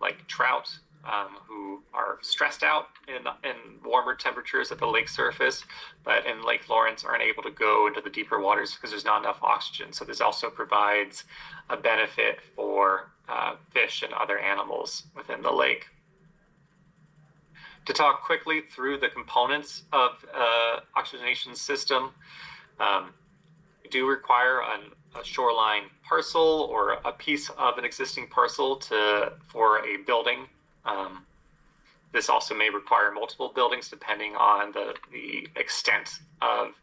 like trout, who are stressed out in warmer temperatures at the lake surface, but in Lake Lawrence aren't able to go into the deeper waters because there's not enough oxygen. So this also provides a benefit for fish and other animals within the lake. To talk quickly through the components of oxygenation system, we do require a shoreline parcel or a piece of an existing parcel for a building. This also may require multiple buildings depending on the extent of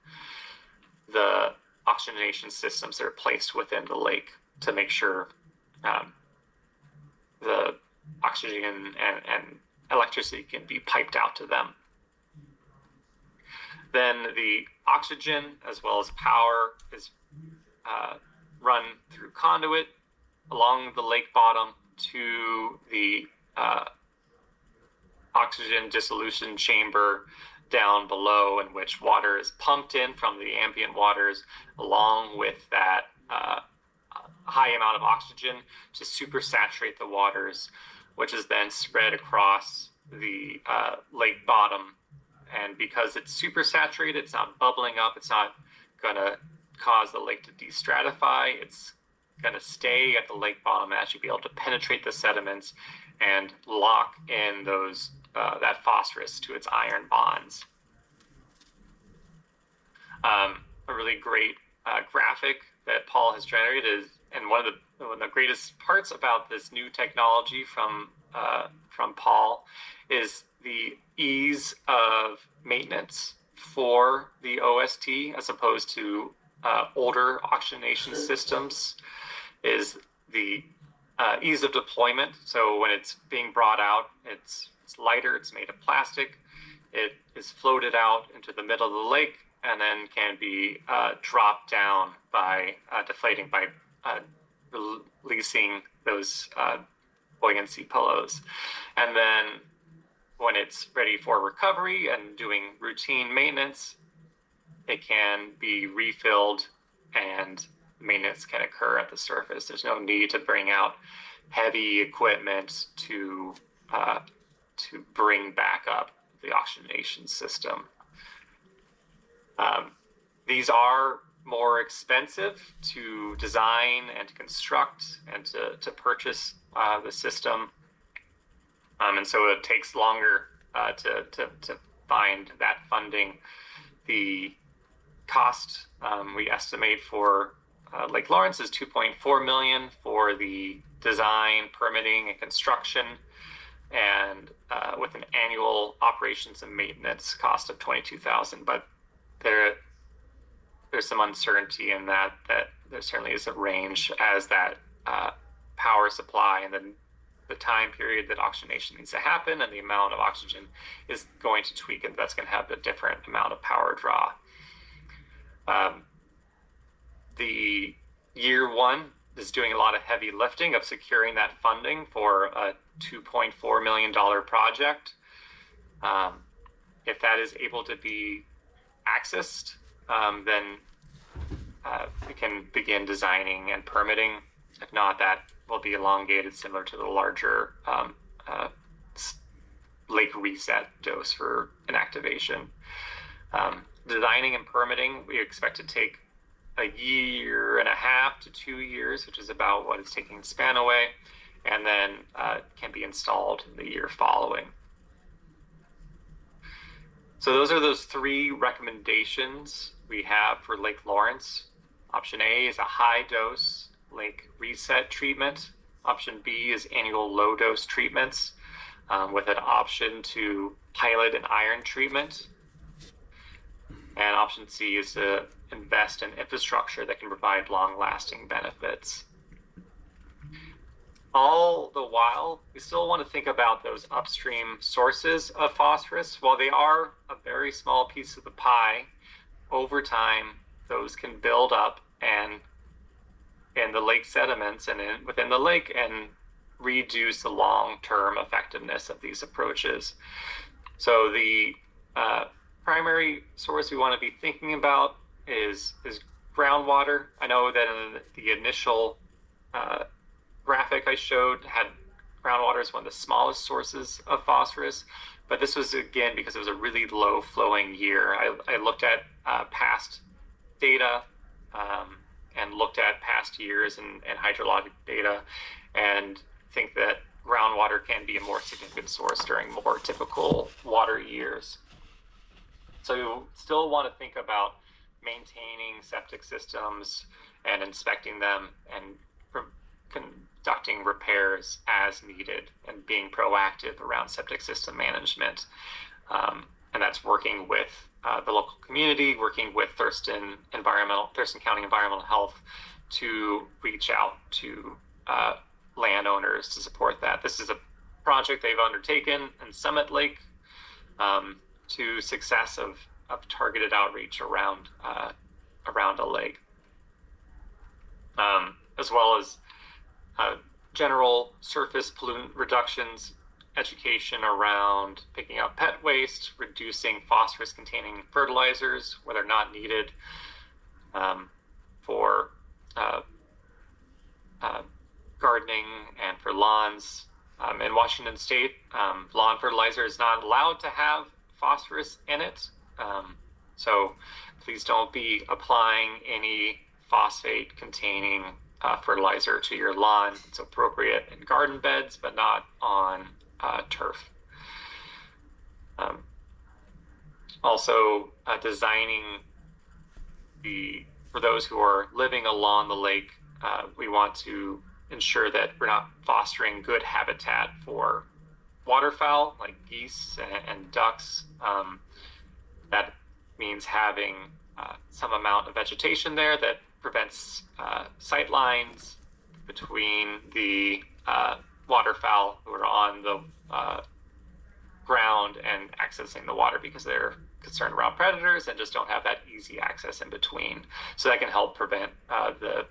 the oxygenation systems that are placed within the lake to make sure the oxygen and electricity can be piped out to them. Then the oxygen as well as power is run through conduit along the lake bottom to the oxygen dissolution chamber down below, in which water is pumped in from the ambient waters along with that high amount of oxygen to supersaturate the waters, which is then spread across the lake bottom. And because it's supersaturated, it's not bubbling up, it's not going to cause the lake to destratify, it's going to stay at the lake bottom and actually be able to penetrate the sediments and lock in those that phosphorus to its iron bonds. A really great graphic that Paul has generated is, and one of the greatest parts about this new technology from Paul is the ease of maintenance for the OST as opposed to older oxygenation systems, is the ease of deployment. So when it's being brought out, it's lighter, it's made of plastic, it is floated out into the middle of the lake and then can be dropped down by deflating by releasing those buoyancy pillows. And then when it's ready for recovery and doing routine maintenance, it can be refilled and maintenance can occur at the surface. There's no need to bring out heavy equipment to bring back up the oxygenation system. These are more expensive to design and to construct and to purchase the system. And so it takes longer to find that funding. The cost we estimate for Lake Lawrence is $2.4 million for the design, permitting, and construction, and with an annual operations and maintenance cost of $22,000. But there's some uncertainty in that there certainly is a range as that power supply and then the time period that oxygenation needs to happen and the amount of oxygen is going to tweak, and that's going to have a different amount of power draw. The year one is doing a lot of heavy lifting of securing that funding for a $2.4 million project. If that is able to be accessed, then we can begin designing and permitting. If not, that will be elongated, similar to the larger lake reset dose for inactivation. Designing and permitting, we expect to take 1.5 to 2 years, which is about what it's taking Spanaway, and then can be installed in the year following. So those are those 3 recommendations we have for Lake Lawrence. Option A is a high-dose lake reset treatment. Option B is annual low-dose treatments with an option to pilot an iron treatment. And option C is to invest in infrastructure that can provide long-lasting benefits. All the while, we still want to think about those upstream sources of phosphorus. While they are a very small piece of the pie, over time, those can build up and in the lake sediments and within the lake and reduce the long-term effectiveness of these approaches. So the primary source we want to be thinking about is groundwater. I know that in the initial graphic I showed had groundwater as one of the smallest sources of phosphorus, but this was again because it was a really low flowing year. I looked at past data and looked at past years and hydrologic data, and think that groundwater can be a more significant source during more typical water years. So you still want to think about maintaining septic systems and inspecting them and conducting repairs as needed and being proactive around septic system management. And that's working with the local community, working with Thurston County Environmental Health to reach out to landowners to support that. This is a project they've undertaken in Summit Lake to success of targeted outreach around a lake, as well as general surface pollutant reductions, education around picking up pet waste, reducing phosphorus-containing fertilizers where they're not needed for gardening and for lawns. In Washington State, lawn fertilizer is not allowed to have phosphorus in it. So please don't be applying any phosphate-containing fertilizer to your lawn. It's appropriate in garden beds, but not on turf. Also, designing for those who are living along the lake, we want to ensure that we're not fostering good habitat for waterfowl like geese and ducks. That means having some amount of vegetation there that prevents sight lines between the waterfowl who are on the ground and accessing the water because they're concerned around predators and just don't have that easy access in between. So that can help prevent the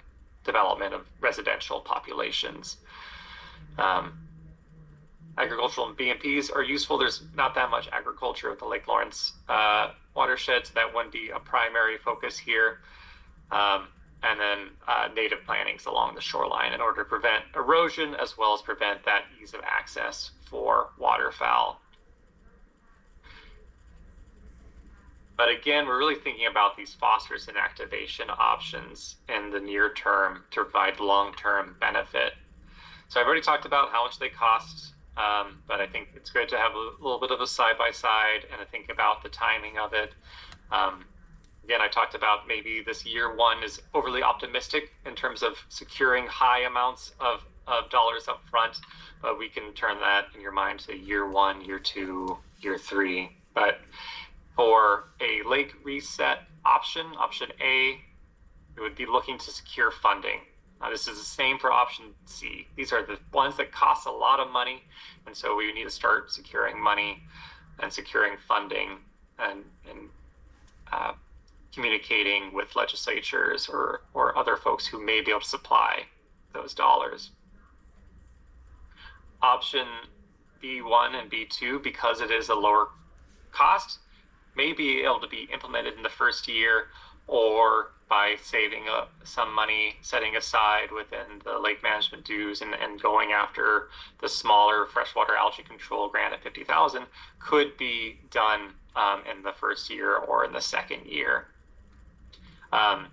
development of residential populations. Agricultural and BMPs are useful. There's not that much agriculture at the Lake Lawrence watershed, so that wouldn't be a primary focus here. And then native plantings along the shoreline in order to prevent erosion as well as prevent that ease of access for waterfowl. But again, we're really thinking about these phosphorus inactivation options in the near term to provide long-term benefit. So I've already talked about how much they cost, but I think it's good to have a little bit of a side-by-side and to think about the timing of it. Again, I talked about maybe this year one is overly optimistic in terms of securing high amounts of dollars up front, but we can turn that in your mind to year 1, year 2, year 3. But for a lake reset option A, we would be looking to secure funding. This is the same for option C. These are the ones that cost a lot of money, and so we need to start securing money and securing funding and communicating with legislatures or other folks who may be able to supply those dollars. Option B1 and B2, because it is a lower cost, may be able to be implemented in the first year or by saving some money, setting aside within the lake management dues and going after the smaller freshwater algae control grant at 50,000 could be done in the first year or in the second year.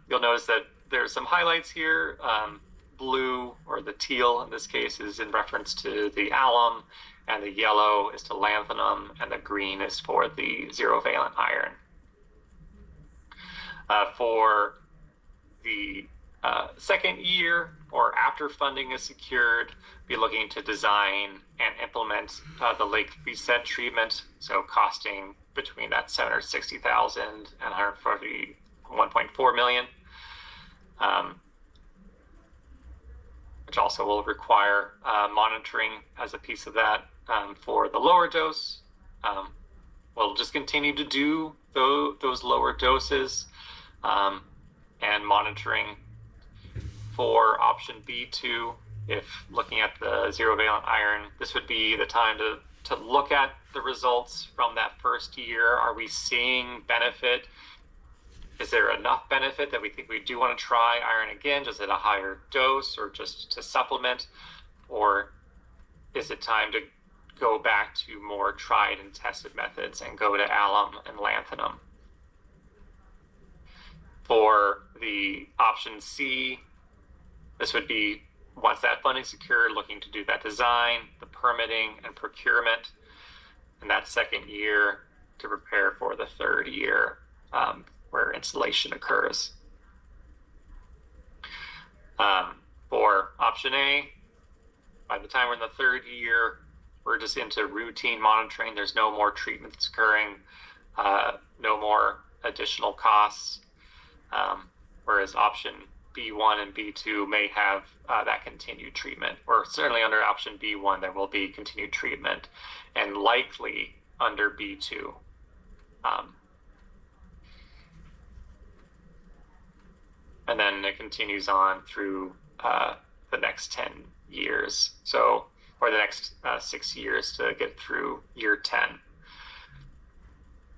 You'll notice that there's some highlights here. Blue, or the teal in this case, is in reference to the alum, and the yellow is to lanthanum, and the green is for the zero-valent iron. For the second year, or after funding is secured, be looking to design and implement the lake reset treatment, so costing between that 760,000 and 141.4 million. Which also will require monitoring as a piece of that. For the lower dose, we'll just continue to do those lower doses and monitoring. For option B2, if looking at the zero-valent iron, this would be the time to look at the results from that first year. Are we seeing benefit? Is there enough benefit that we think we do want to try iron again, just at a higher dose or just to supplement? Or is it time to go back to more tried and tested methods and go to alum and lanthanum? For the option C, this would be, once that funding secured, looking to do that design, the permitting and procurement in that second year to prepare for the third year where installation occurs. For option A, by the time we're in the third year, we're just into routine monitoring. There's no more treatments occurring, no more additional costs, whereas option B1 and B2 may have that continued treatment, or certainly under option B1 there will be continued treatment, and likely under B2. And then it continues on through the next 10 years, so, or the next 6 years to get through year 10.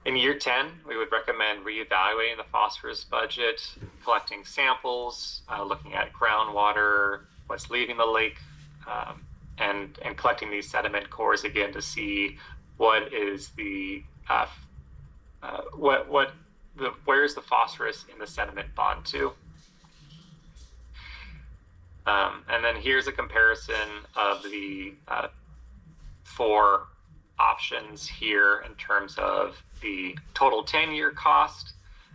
In year 10, we would recommend reevaluating the phosphorus budget, collecting samples, looking at groundwater, what's leaving the lake, and collecting these sediment cores again to see what is the where's the phosphorus in the sediment bond to. And then here's a comparison of the 4 options here in terms of the total 10-year cost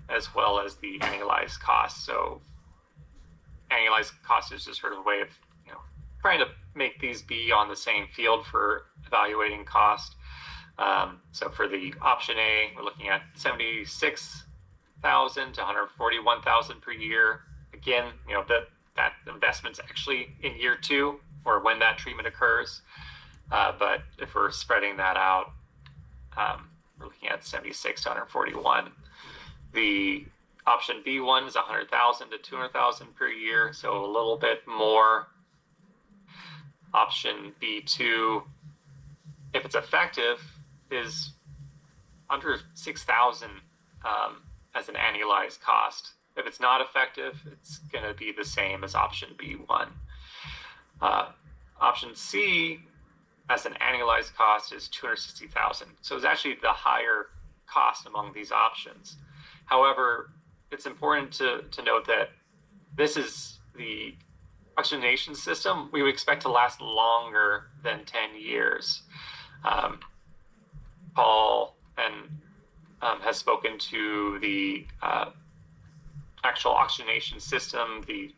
as well as the annualized cost. So annualized cost is just sort of a way of trying to make these be on the same field for evaluating cost. So for the option A, we're looking at 76,000 to 141,000 per year. Again, that investment's actually in year 2 or when that treatment occurs. But if we're spreading that out, we're looking at 76 to 141. The option B1 is 100,000 to 200,000 per year, so a little bit more. Option B2, if it's effective, is under 6,000 as an annualized cost. If it's not effective, it's going to be the same as option B1. Option C, as an annualized cost, is 260,000. So it's actually the higher cost among these options. However, it's important to note that this is the oxygenation system we would expect to last longer than 10 years. Paul has spoken to the actual oxygenation system, the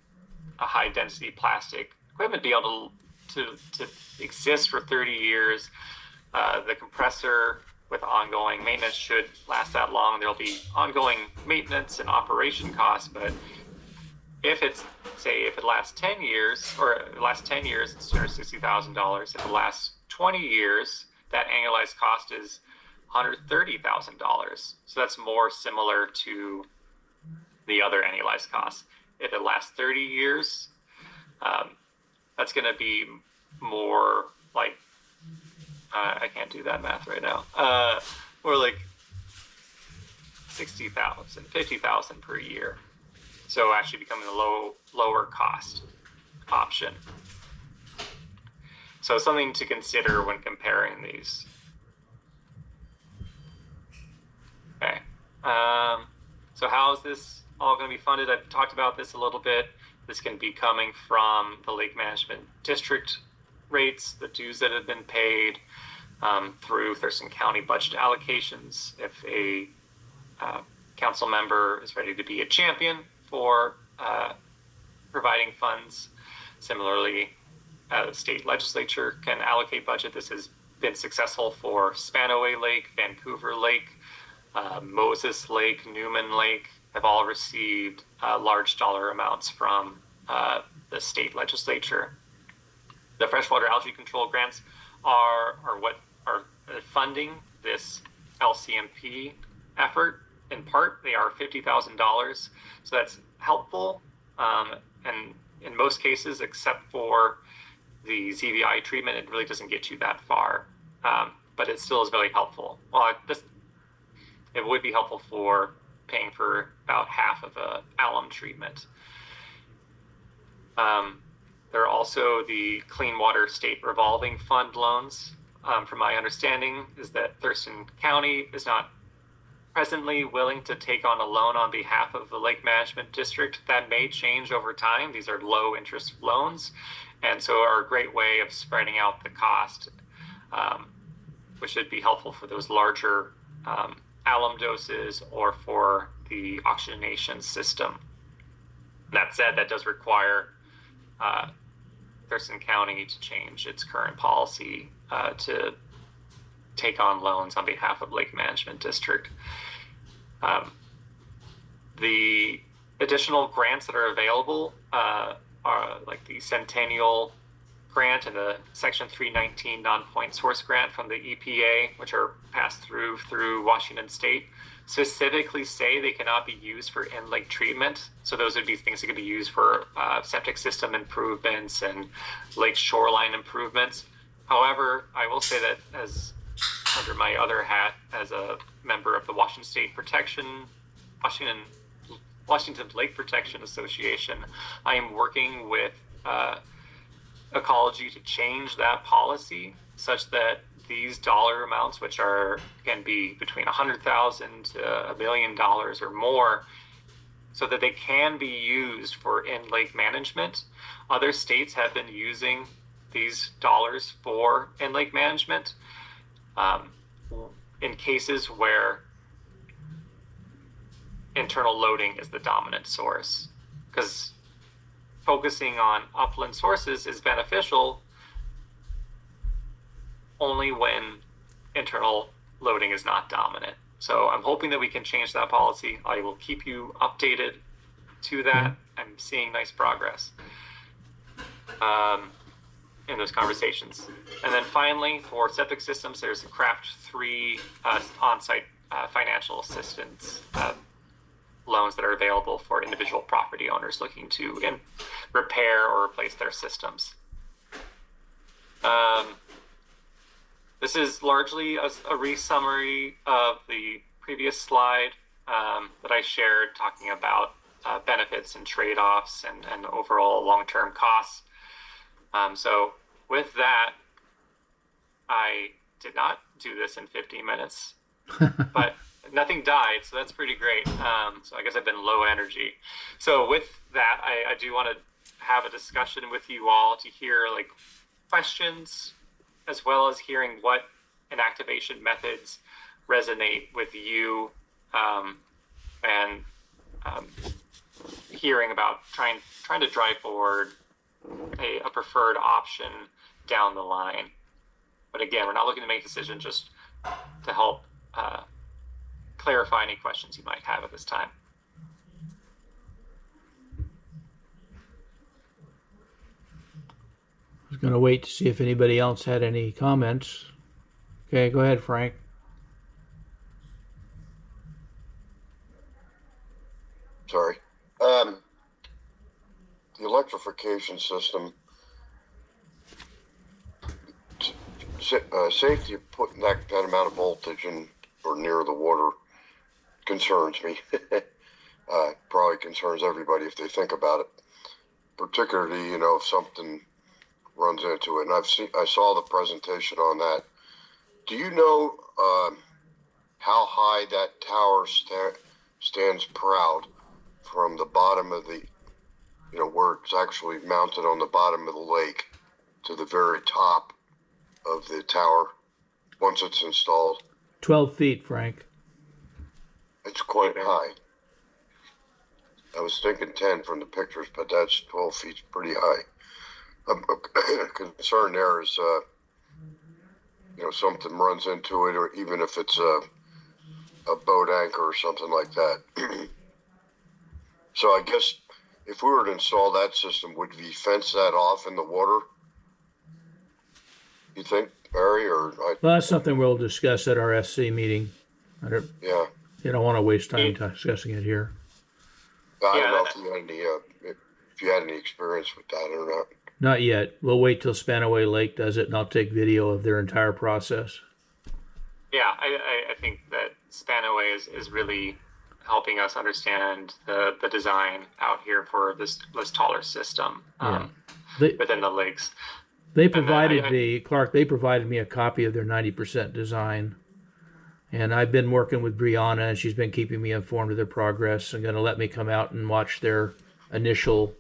high density plastic equipment be able to exist for 30 years. The compressor with ongoing maintenance should last that long. There'll be ongoing maintenance and operation costs, but if it's, say, if it lasts 10 years, or it lasts 10 years, it's $260,000. If it lasts 20 years, that annualized cost is $130,000. So that's more similar to the other annualized costs. If it lasts 30 years, that's going to be more like, I can't do that math right now, more like 60,000, 50,000 per year. So actually becoming a lower cost option. So something to consider when comparing these. Okay. So how is this all going to be funded? I've talked about this a little bit. This can be coming from the Lake Management District rates, the dues that have been paid, through Thurston County budget allocations. If a council member is ready to be a champion for providing funds, similarly, the state legislature can allocate budget. This has been successful for Spanaway Lake, Vancouver Lake, Moses Lake, Newman Lake have all received large dollar amounts from the state legislature. The freshwater algae control grants are what are funding this LCMP effort. In part, they are $50,000, so that's helpful. And in most cases, except for the ZVI treatment, it really doesn't get you that far, but it still is very helpful. Well, it would be helpful for paying for about half of a alum treatment. There are also the Clean Water State Revolving Fund loans. From my understanding is that Thurston County is not presently willing to take on a loan on behalf of the Lake Management District. That may change over time. These are low interest loans, and so are a great way of spreading out the cost, which should be helpful for those larger alum doses or for the oxygenation system. That said, that does require Thurston County to change its current policy to take on loans on behalf of Lake Management District. The additional grants that are available are like the Centennial Grant and the Section 319 non-point source grant from the EPA, which are passed through Washington State, specifically say they cannot be used for in-lake treatment. So those would be things that could be used for septic system improvements and lake shoreline improvements. However, I will say that as under my other hat as a member of the Washington Lake Protection Association, I am working with Ecology to change that policy such that these dollar amounts, which can be between $100,000 to $1 million or more, so that they can be used for in-lake management. Other states have been using these dollars for in-lake management in cases where internal loading is the dominant source, because focusing on upland sources is beneficial only when internal loading is not dominant. So I'm hoping that we can change that policy. I will keep you updated to that. I'm seeing nice progress in those conversations. And then finally, for septic systems, there's a CRAFT 3 on-site financial assistance loans that are available for individual property owners looking to repair or replace their systems. This is largely a re-summary of the previous slide that I shared, talking about benefits and trade-offs and overall long-term costs. So with that, I did not do this in 15 minutes, but nothing died, so that's pretty great. So I guess I've been low energy. So with that, I do want to have a discussion with you all to hear like questions, as well as hearing what inactivation methods resonate with you, and hearing about trying to drive forward a preferred option down the line. But again, we're not looking to make a decision, just to help clarify any questions you might have at this time. I was going to wait to see if anybody else had any comments. Okay, go ahead, Frank. Sorry. The electrification system, safety of putting that amount of voltage in or near the water concerns me. Probably concerns everybody if they think about it. Particularly, you know, if something runs into it. And I saw the presentation on that. Do you know how high that tower stands proud from the bottom of the, you know, where it's actually mounted on the bottom of the lake to the very top of the tower once it's installed? 12 feet, Frank. It's quite high. I was thinking 10 from the pictures, but that's 12 feet, pretty high. A concern there is, you know, something runs into it, or even if it's a boat anchor or something like that. So I guess if we were to install that system, would we fence that off in the water? You think, Barry, Well, that's something we'll discuss at our SC meeting. Yeah. You don't want to waste time discussing it here. I don't know if you had any experience with that or not. Not yet. We'll wait till Spanaway Lake does it, and I'll take video of their entire process. Yeah, I think that Spanaway is really helping us understand the design out here for this taller system within the lakes. They provided me, Clark, they provided me a copy of their 90% design. And I've been working with Brianna, and she's been keeping me informed of their progress and going to let me come out and watch their initial,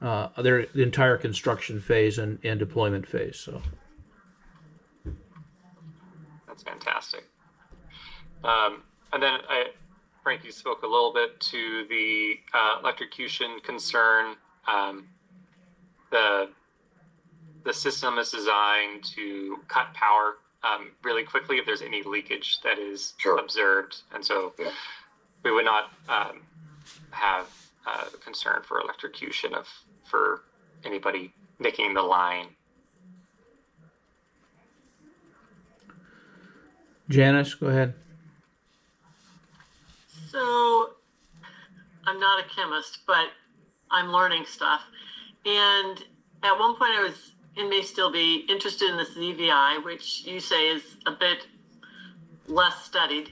their entire construction phase and deployment phase. So that's fantastic. And then Frank, you spoke a little bit to the electrocution concern. The system is designed to cut power really quickly if there's any leakage that is observed, and so we would not have concern for electrocution for anybody nicking the line. Janice, go ahead. So I'm not a chemist, but I'm learning stuff. And at one point I was, and may still be, interested in the ZVI, which you say is a bit less studied.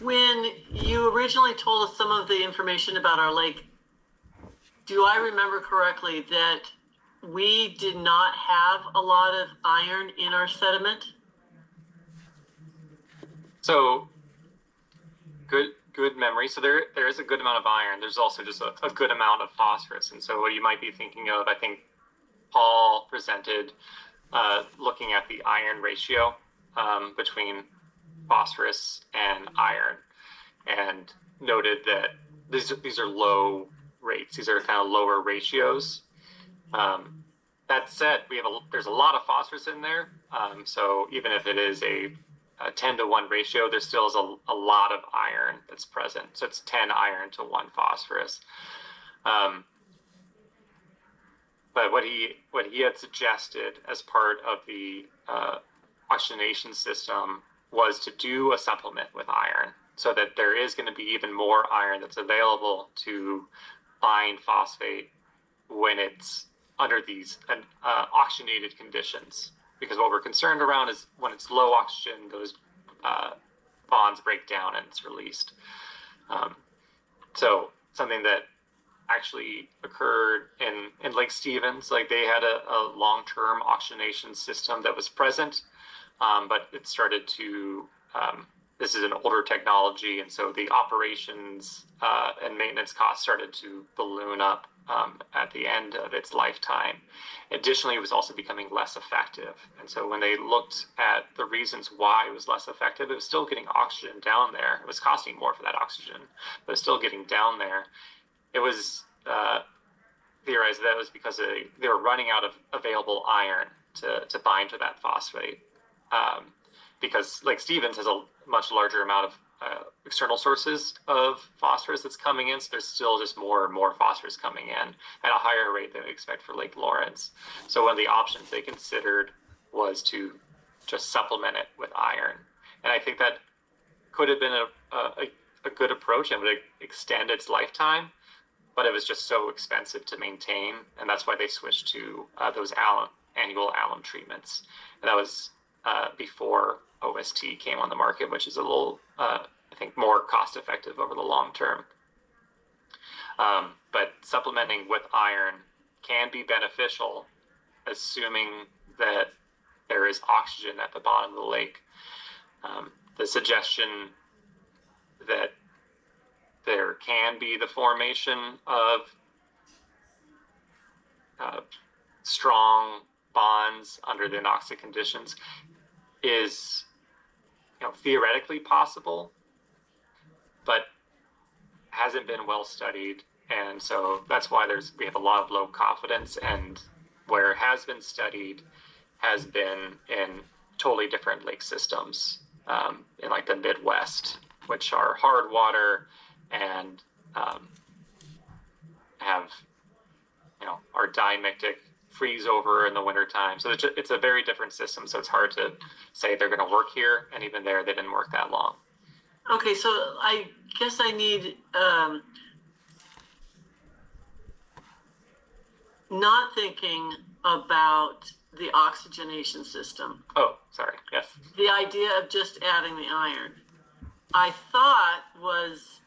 When you originally told us some of the information about our lake, do I remember correctly that we did not have a lot of iron in our sediment? So good memory. So there is a good amount of iron. There's also just a good amount of phosphorus. And so what you might be thinking of, I think Paul presented looking at the iron ratio between phosphorus and iron, and noted that these are low rates. These are kind of lower ratios. That said, there's a lot of phosphorus in there. So even if it is a 10-to-1 ratio, there still is a lot of iron that's present. So it's 10 iron to 1 phosphorus. But what he had suggested as part of the oxygenation system was to do a supplement with iron, so that there is going to be even more iron that's available to bind phosphate when it's under these oxygenated conditions. Because what we're concerned around is when it's low oxygen, those bonds break down and it's released. So something that actually occurred in Lake Stevens, like they had a long-term oxygenation system that was present, but it started to, this is an older technology, and so the operations and maintenance costs started to balloon up at the end of its lifetime. Additionally, it was also becoming less effective. And so when they looked at the reasons why it was less effective, it was still getting oxygen down there. It was costing more for that oxygen, but it's still getting down there. It was theorized that it was because they were running out of available iron to bind to that phosphate. Because Lake Stevens has a much larger amount of external sources of phosphorus that's coming in, so there's still just more and more phosphorus coming in at a higher rate than we expect for Lake Lawrence. So one of the options they considered was to just supplement it with iron. And I think that could have been a good approach and would extend its lifetime, but it was just so expensive to maintain, and that's why they switched to those annual alum treatments. And that was before OST came on the market, which is a little, I think, more cost effective over the long term. But supplementing with iron can be beneficial, assuming that there is oxygen at the bottom of the lake. The suggestion that there can be the formation of strong bonds under the anoxic conditions is, theoretically possible, but hasn't been well studied, and so that's why we have a lot of low confidence. And where it has been studied has been in totally different lake systems, in like the Midwest, which are hard water and have are dimictic, freeze over in the wintertime. So it's a very different system. So it's hard to say they're going to work here. And even there, they didn't work that long. Okay, so I guess I need not thinking about the oxygenation system. Oh, sorry. Yes. The idea of just adding the iron, I thought was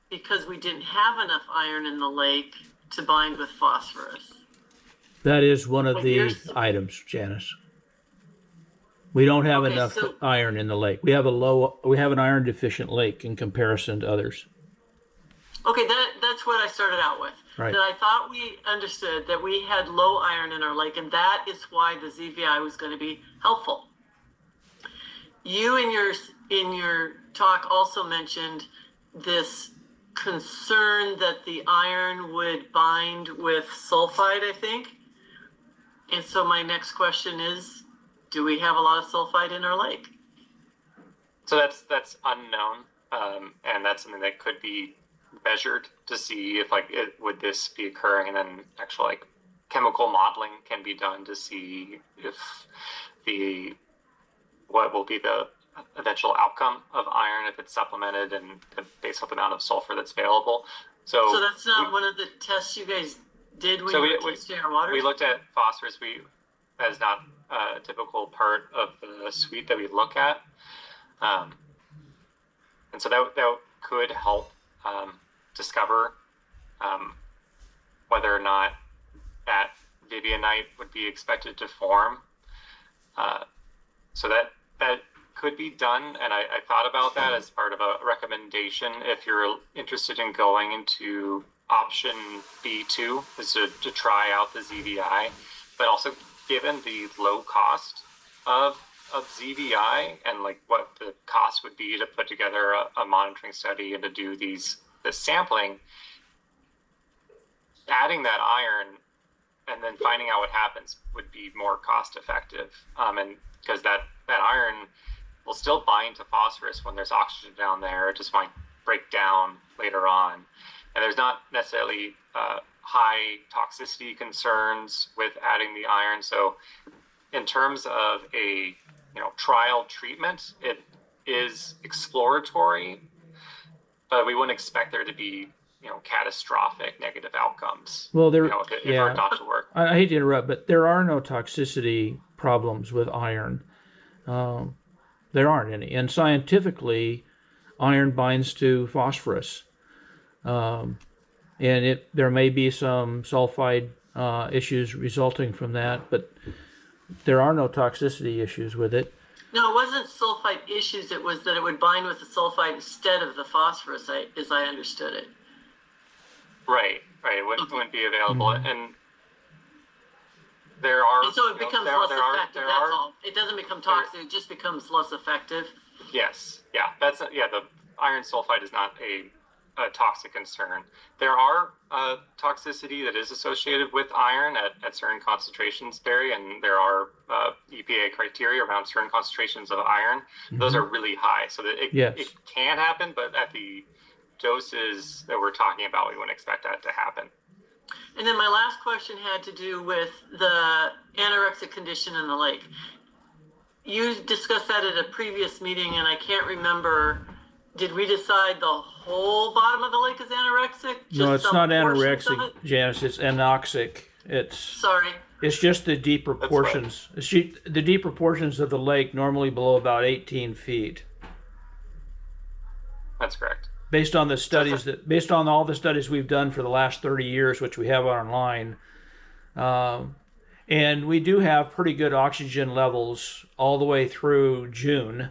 because we didn't have enough iron in the lake to bind with phosphorus. That is one of the items, Janice. We don't have enough iron in the lake. We have an iron deficient lake in comparison to others. Okay, that's what I started out with. Right. That I thought we understood that we had low iron in our lake, and that is why the ZVI was going to be helpful. You in your talk also mentioned this concern that the iron would bind with sulfide, I think. And so my next question is, do we have a lot of sulfide in our lake? So that's unknown, and that's something that could be measured to see if would this be occurring, and then actual chemical modeling can be done to see if what will be the eventual outcome of iron if it's supplemented and based on the amount of sulfur that's available. So that's not one of the tests you guys did when you were testing our waters? We looked at phosphorus. That is not a typical part of the suite that we look at. And so that could help discover whether or not that vivianite would be expected to form. So that could be done, and I thought about that as part of a recommendation if you're interested in going into option B2, is to try out the ZVI, but also given the low cost of ZVI and what the cost would be to put together a monitoring study and to do the sampling, adding that iron and then finding out what happens would be more cost effective. And because that iron will still bind to phosphorus when there's oxygen down there, it just might break down later on. And there's not necessarily high toxicity concerns with adding the iron. So in terms of a trial treatment, it is exploratory, but we wouldn't expect there to be catastrophic negative outcomes. Well, if our adopted work. I hate to interrupt, but there are no toxicity problems with iron. There aren't any, and scientifically, iron binds to phosphorus. And there may be some sulfide issues resulting from that, but there are no toxicity issues with it. No, it wasn't sulfide issues. It was that it would bind with the sulfide instead of the phosphorus, as I understood it. Right. It wouldn't be available, Mm-hmm. and there are. And so it becomes less effective. That's all. It doesn't become toxic. It just becomes less effective. Yes. Yeah. The iron sulfide is not a toxic concern. There are toxicity that is associated with iron at certain concentrations, Barry, and there are EPA criteria around certain concentrations of iron. Mm-hmm. Those are really high, so that it can happen, but at the doses that we're talking about, we wouldn't expect that to happen. And then my last question had to do with the anorexic condition in the lake. You discussed that at a previous meeting, and I can't remember. Did we decide the whole bottom of the lake is anorexic? No, it's not anorexic, Janice. It's anoxic. Sorry. It's just the deeper portions. Right. The deeper portions of the lake normally below about 18 feet. That's correct. based on all the studies we've done for the last 30 years, which we have online. And we do have pretty good oxygen levels all the way through June.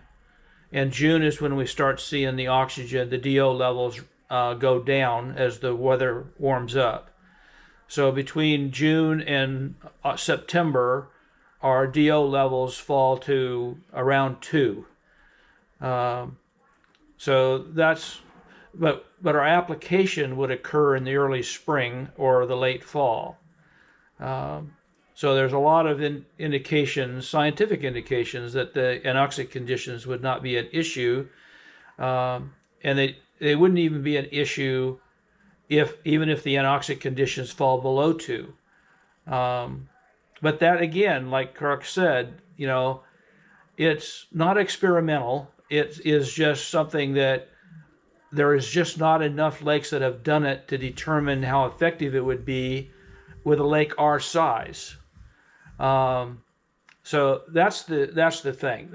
And June is when we start seeing the oxygen, the DO levels go down as the weather warms up. So between June and September, our DO levels fall to around 2. So that's, but our application would occur in the early spring or the late fall. So there's a lot of indications, scientific indications, that the anoxic conditions would not be an issue, and they wouldn't even be an issue even if the anoxic conditions fall below 2. But that, again, like Clark said, it's not experimental. It is just something that there is just not enough lakes that have done it to determine how effective it would be with a lake our size. So that's the thing.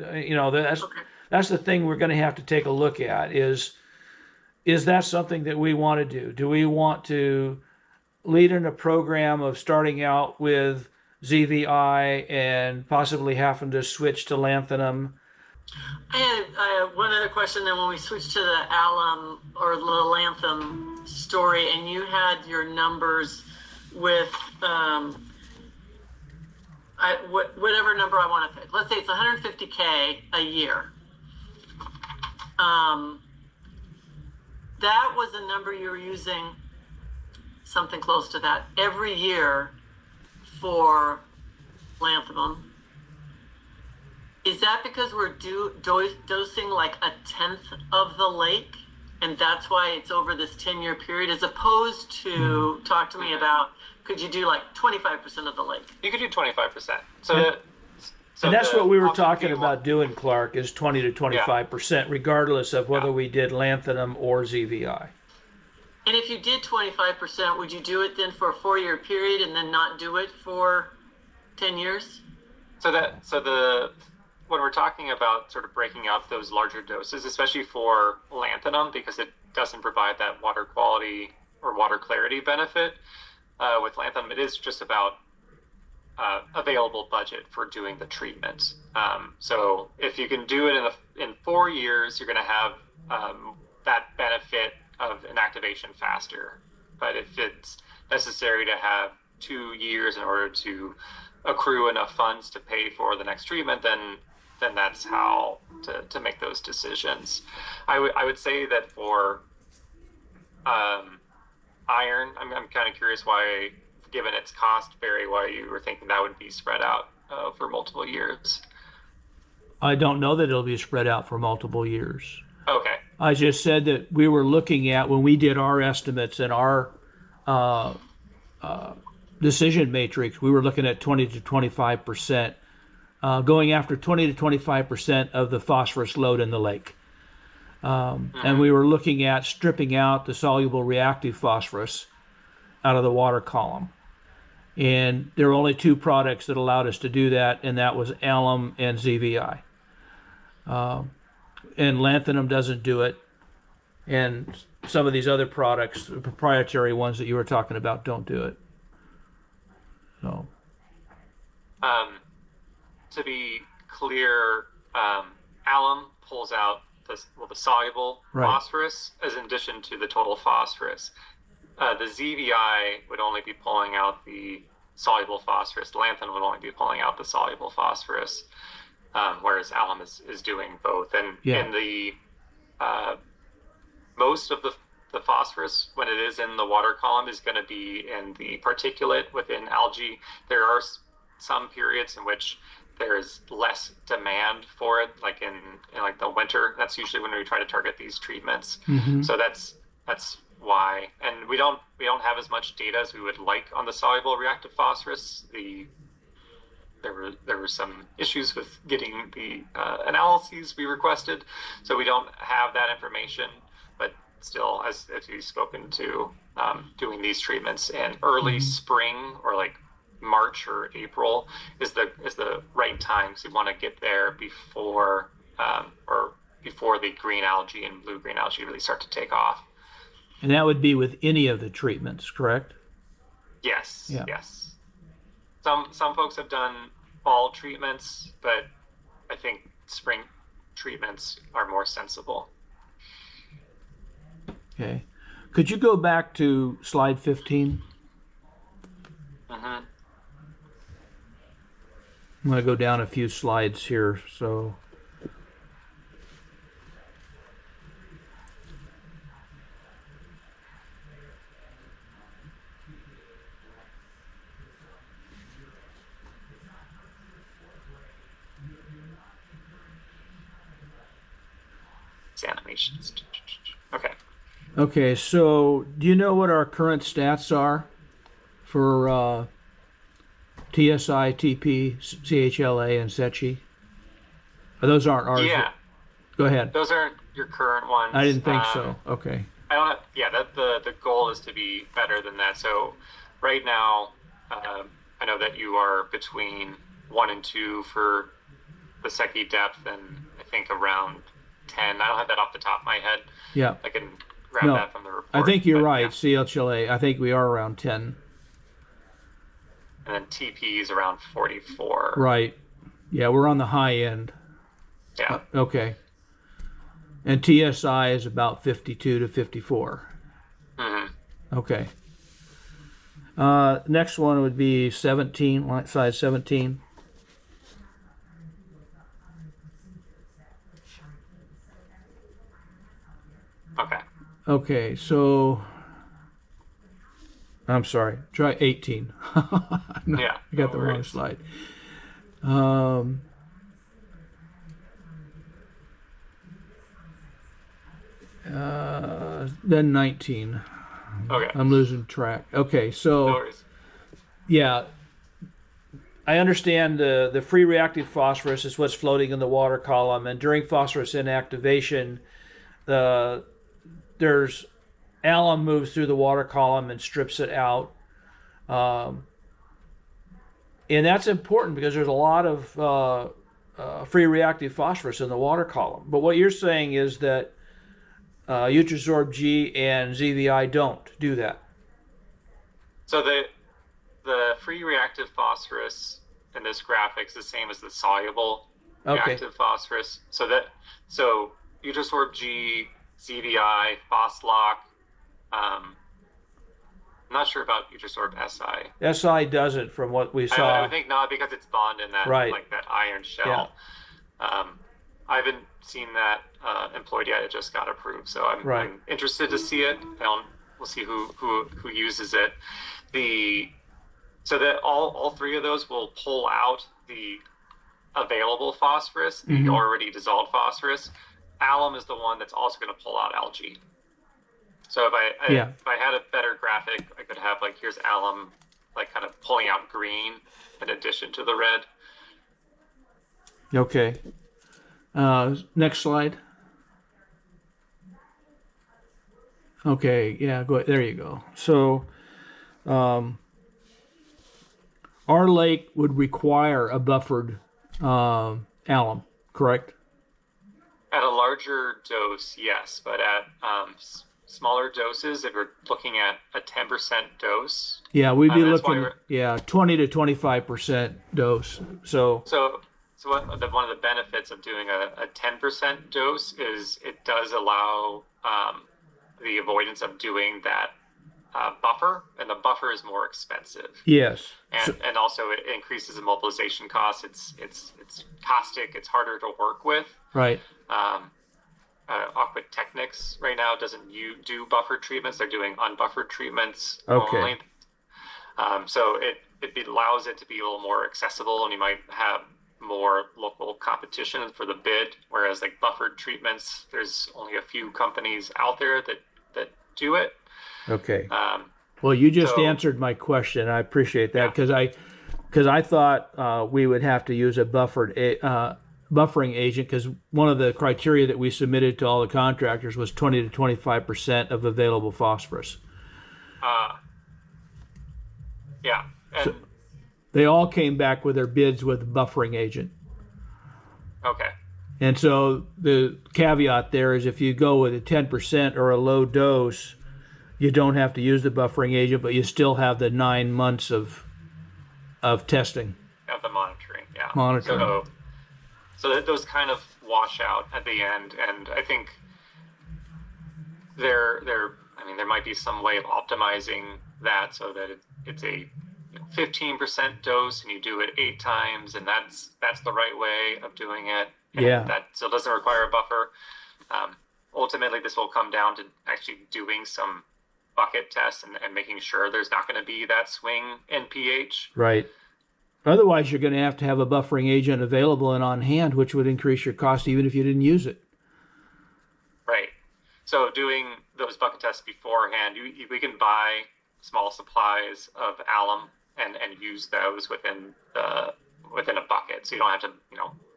That's the thing we're going to have to take a look at. Is that something that we want to do? Do we want to lead in a program of starting out with ZVI and possibly having to switch to lanthanum? I have one other question. Then when we switch to the alum or the lanthanum story, and you had your numbers with whatever number I want to pick. Let's say it's 150K a year. That was a number you were using, something close to that, every year for lanthanum. Is that because we're dosing like 1/10 of the lake, and that's why it's over this 10-year period, as opposed to, talk to me about, could you do like 25% of the lake? You could do 25%. And that's what we were talking about doing, Clark, is 20 to 25%, regardless of whether we did lanthanum or ZVI. And if you did 25%, would you do it then for a 4-year period and then not do it for 10 years? When we're talking about sort of breaking out those larger doses, especially for lanthanum, because it doesn't provide that water quality or water clarity benefit, with lanthanum, it is just about available budget for doing the treatment. So if you can do it in 4 years, you're going to have that benefit of inactivation faster. But if it's necessary to have 2 years in order to accrue enough funds to pay for the next treatment, then that's how to make those decisions. I would say that for iron, I'm kind of curious why, given its cost, Barry, why you were thinking that would be spread out for multiple years. I don't know that it'll be spread out for multiple years. Okay. I just said that we were looking at, when we did our estimates and our decision matrix, we were looking at 20 to 25%, going after 20 to 25% of the phosphorus load in the lake. And we were looking at stripping out the soluble reactive phosphorus out of the water column. And there were only 2 products that allowed us to do that, and that was alum and ZVI. And lanthanum doesn't do it. And some of these other products, the proprietary ones that you were talking about, don't do it. So. To be clear, alum pulls out the soluble phosphorus as in addition to the total phosphorus. The ZVI would only be pulling out the soluble phosphorus. Lanthanum would only be pulling out the soluble phosphorus, whereas alum is doing both. And the most of the phosphorus, when it is in the water column, is going to be in the particulate within algae. There are some periods in which there is less demand for it, like in like the winter. That's usually when we try to target these treatments. Mm-hmm. So that's why. And we don't have as much data as we would like on the soluble reactive phosphorus. There were some issues with getting the analyses we requested, so we don't have that information. But still, as we've spoken to, doing these treatments in early spring or like March or April is the right time, because we want to get there before or before the green algae and blue-green algae really start to take off. And that would be with any of the treatments, correct? Yes, Yeah. yes. Some folks have done fall treatments, but I think spring treatments are more sensible. Okay. Could you go back to slide 15? Mm-hmm. I'm going to go down a few slides here, so... Animations. Okay. Okay, so do you know what our current stats are for TSI, TP, CHLA, and SECHI? Those aren't ours. Yeah. Go ahead. Those aren't your current ones. I didn't think so. Okay. I don't. Yeah. The goal is to be better than that. So right now, I know that you are between 1 and 2 for the SECHI depth, and I think around 10. I don't have that off the top of my head. Yeah. I can grab that from the report. I think you're right. Yeah. CHLA, I think we are around 10. And then TP is around 44. Right. Yeah, we're on the high end. Yeah. Okay. And TSI is about 52 to 54. Mm-hmm. Okay. Next one would be 17, size 17. Okay. Okay, so I'm sorry. Try 18. No, Yeah. I got the wrong slide. Then 19. Okay. I'm losing track. Okay, so No worries. yeah, I understand the free reactive phosphorus is what's floating in the water column, and during phosphorus inactivation, there's alum moves through the water column and strips it out, and that's important because there's a lot of free reactive phosphorus in the water column. But what you're saying is that Utrosorb G and ZVI don't do that. So the free reactive phosphorus in this graphic is the same as the soluble reactive phosphorus. So Utrosorb G, ZVI, Phoslock. I'm not sure about Utrosorb SI. SI doesn't, from what we saw. I would think not, because it's bonded in that like that iron shell. Yeah. I haven't seen that employed yet. It just got approved, so I'm interested to see it. We'll see who uses it. So that all 3 of those will pull out the available phosphorus, the already dissolved phosphorus. Alum is the one that's also going to pull out algae. So if I had a better graphic, I could have like, here's alum, like kind of pulling out green in addition to the red. Okay. Next slide. Okay, yeah, go. There you go. So, our lake would require a buffered alum, correct? At a larger dose, yes, but at smaller doses, if we're looking at a 10% dose. Yeah, we'd be looking at 20 to 25% dose. So one of the benefits of doing a 10% dose is it does allow the avoidance of doing that buffer, and the buffer is more expensive. Yes, and also it increases the mobilization costs. It's caustic. It's harder to work with. Right. Aqua Technics right now doesn't do buffer treatments. They're doing unbuffered treatments only. So it allows it to be a little more accessible, and you might have more local competition for the bid. Whereas like buffered treatments, there's only a few companies out there that do it. Okay. Well, you just answered my question. I appreciate that, because I thought we would have to use a buffering agent, because one of the criteria that we submitted to all the contractors was 20 to 25% of available phosphorus. Yeah. And so they all came back with their bids with buffering agent. Okay. And so the caveat there is if you go with a 10% or a low dose, you don't have to use the buffering agent, but you still have the 9 months of testing. Of the monitoring, yeah. Monitoring. So that those kind of wash out at the end, and I think there might be some way of optimizing that so that it's a 15% dose and you do it 8 times, and that's the right way of doing it. And Yeah. that still doesn't require a buffer. Ultimately, this will come down to actually doing some bucket tests and making sure there's not going to be that swing in pH. Right. Otherwise, you're going to have a buffering agent available and on hand, which would increase your cost even if you didn't use it. Right. So doing those bucket tests beforehand, we can buy small supplies of alum and use those within a bucket. So you don't have to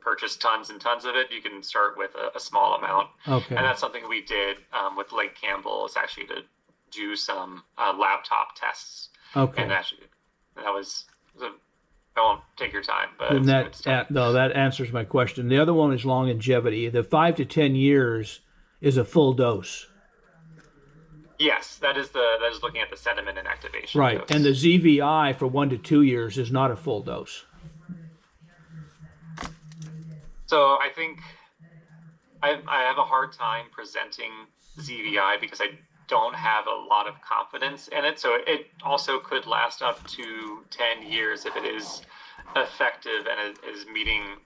purchase tons and tons of it. You can start with a small amount. Okay. And that's something we did with Lake Campbell, is actually to do some laptop tests. Okay. And that was I won't take your time, but And that answers my question. The other one is longevity. The 5 to 10 years is a full dose. Yes, that is looking at the sediment inactivation. Right. dose. And the ZVI for 1 to 2 years is not a full dose. So I think I have a hard time presenting ZVI because I don't have a lot of confidence in it. So it also could last up to 10 years if it is effective and is meeting